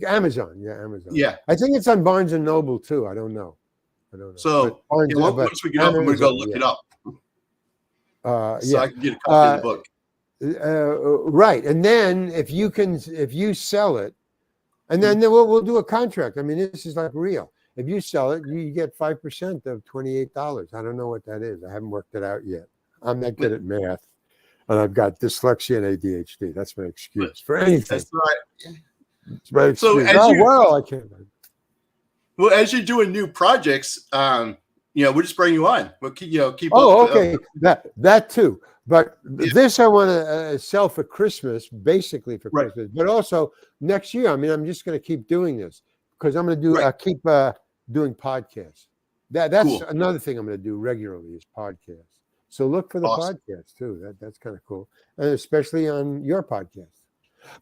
Amazon, yeah, Amazon. Yeah. I think it's on Barnes and Noble too. I don't know. But So Barnes, but once we get off, I'm going to go Amazon, look yeah, it up so yeah. I can get a copy of the book. Right, and then if you sell it, and then we'll do a contract. I mean, this is like real. If you sell it, you get 5% of $28. I don't know what that is. I haven't worked it out yet. I'm not good at math, and I've got dyslexia and ADHD. That's my excuse for anything. That's right. It's my excuse. So I can't. Well, as you're doing new projects, we'll just bring you on. We'll keep Oh, up. okay, that too. But this I want to sell for Christmas, basically for Christmas, but also next year. I mean, I'm just going to keep doing this because I'm going to do keep doing podcasts. That's cool. Another thing I'm going to do regularly is podcasts. So look for the podcast too. That's kind of cool, and especially on your podcast.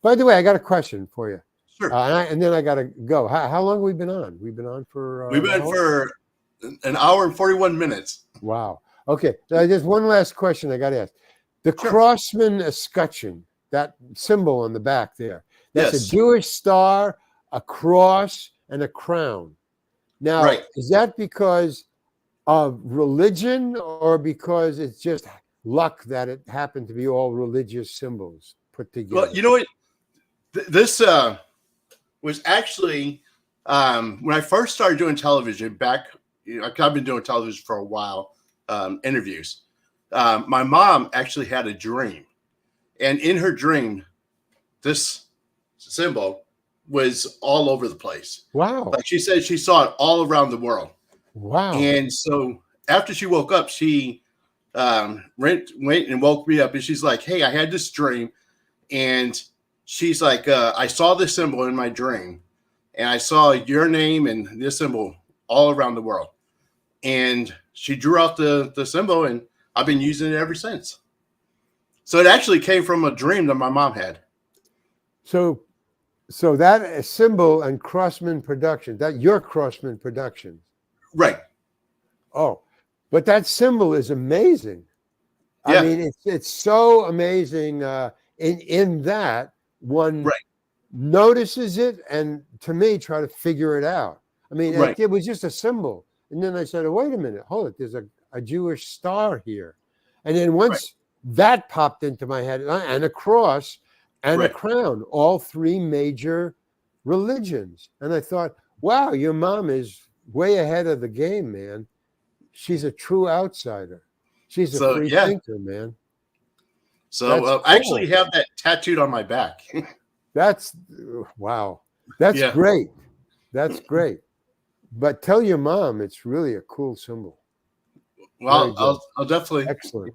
By the way, I got a question for you. Sure. And then I got to go. How long have we been on? We've been on for an hour and 41 minutes. Wow. Okay. Just one last question I got to ask. The Crossman escutcheon, that symbol on the back there, that's a Jewish star, a cross, and a crown. Now, is that because of religion or because it's just luck that it happened to be all religious symbols put together? Well, you know what? This was actually when I first started doing television back. I've been doing television for a while, interviews. My mom actually had a dream, and in her dream, this symbol was all over the place. Wow! Like she said, she saw it all around the world. Wow! And so after she woke up, she went and woke me up, and she's like, "Hey, I had this dream," and she's like, "I saw this symbol in my dream, and I saw your name and this symbol all around the world." And she drew out the symbol, and I've been using it ever since. So it actually came from a dream that my mom had. So that symbol and Crossman Productions, that your Crossman Productions. Right. Oh, but that symbol is amazing. Yeah. I mean, it's so amazing. In that one notices it, and to me, try to figure it out. I mean, it was just a symbol. And then I said, oh, wait a minute, hold it. There's a Jewish star here. And then once that popped into my head, and a cross and a crown, all three major religions. And I thought, wow, your mom is way ahead of the game, man. She's a true outsider. She's a free thinker, man. So I actually have that tattooed on my back. That's wow. That's great. That's great. But tell your mom it's really a cool symbol. Well, I'll definitely. Excellent.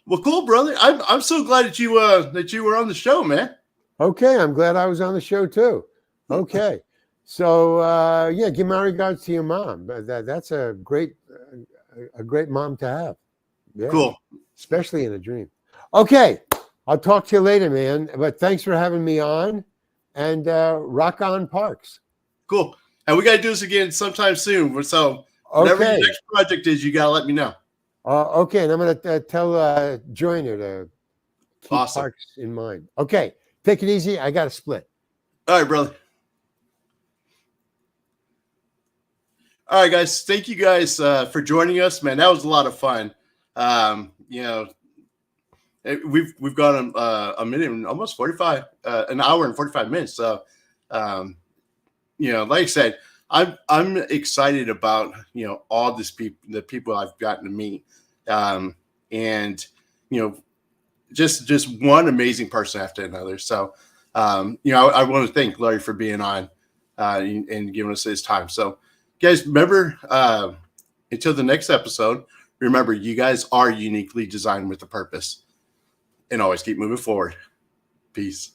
Well, cool, brother. I'm so glad that you were on the show, man. Okay, I'm glad I was on the show too. Okay, so give my regards to your mom. That's a great mom to have. Yeah. Cool, especially in a dream. Okay, I'll talk to you later, man. But thanks for having me on, and rock on, Parks. Cool. And we got to do this again sometime soon. So whatever your next project is, you got to let me know. Okay, and I'm going to tell Joyner to keep Parks in mind. Okay, take it easy. I got to split. All right, brother. All right, guys. Thank you guys for joining us, man. That was a lot of fun. We've gone a minute and almost 45, an hour and 45 minutes. So, like I said, I'm excited about all the people I've gotten to meet, and just one amazing person after another. So, I want to thank Larry for being on and giving us his time. So, guys, remember until the next episode, remember you guys are uniquely designed with a purpose, and always keep moving forward. Peace.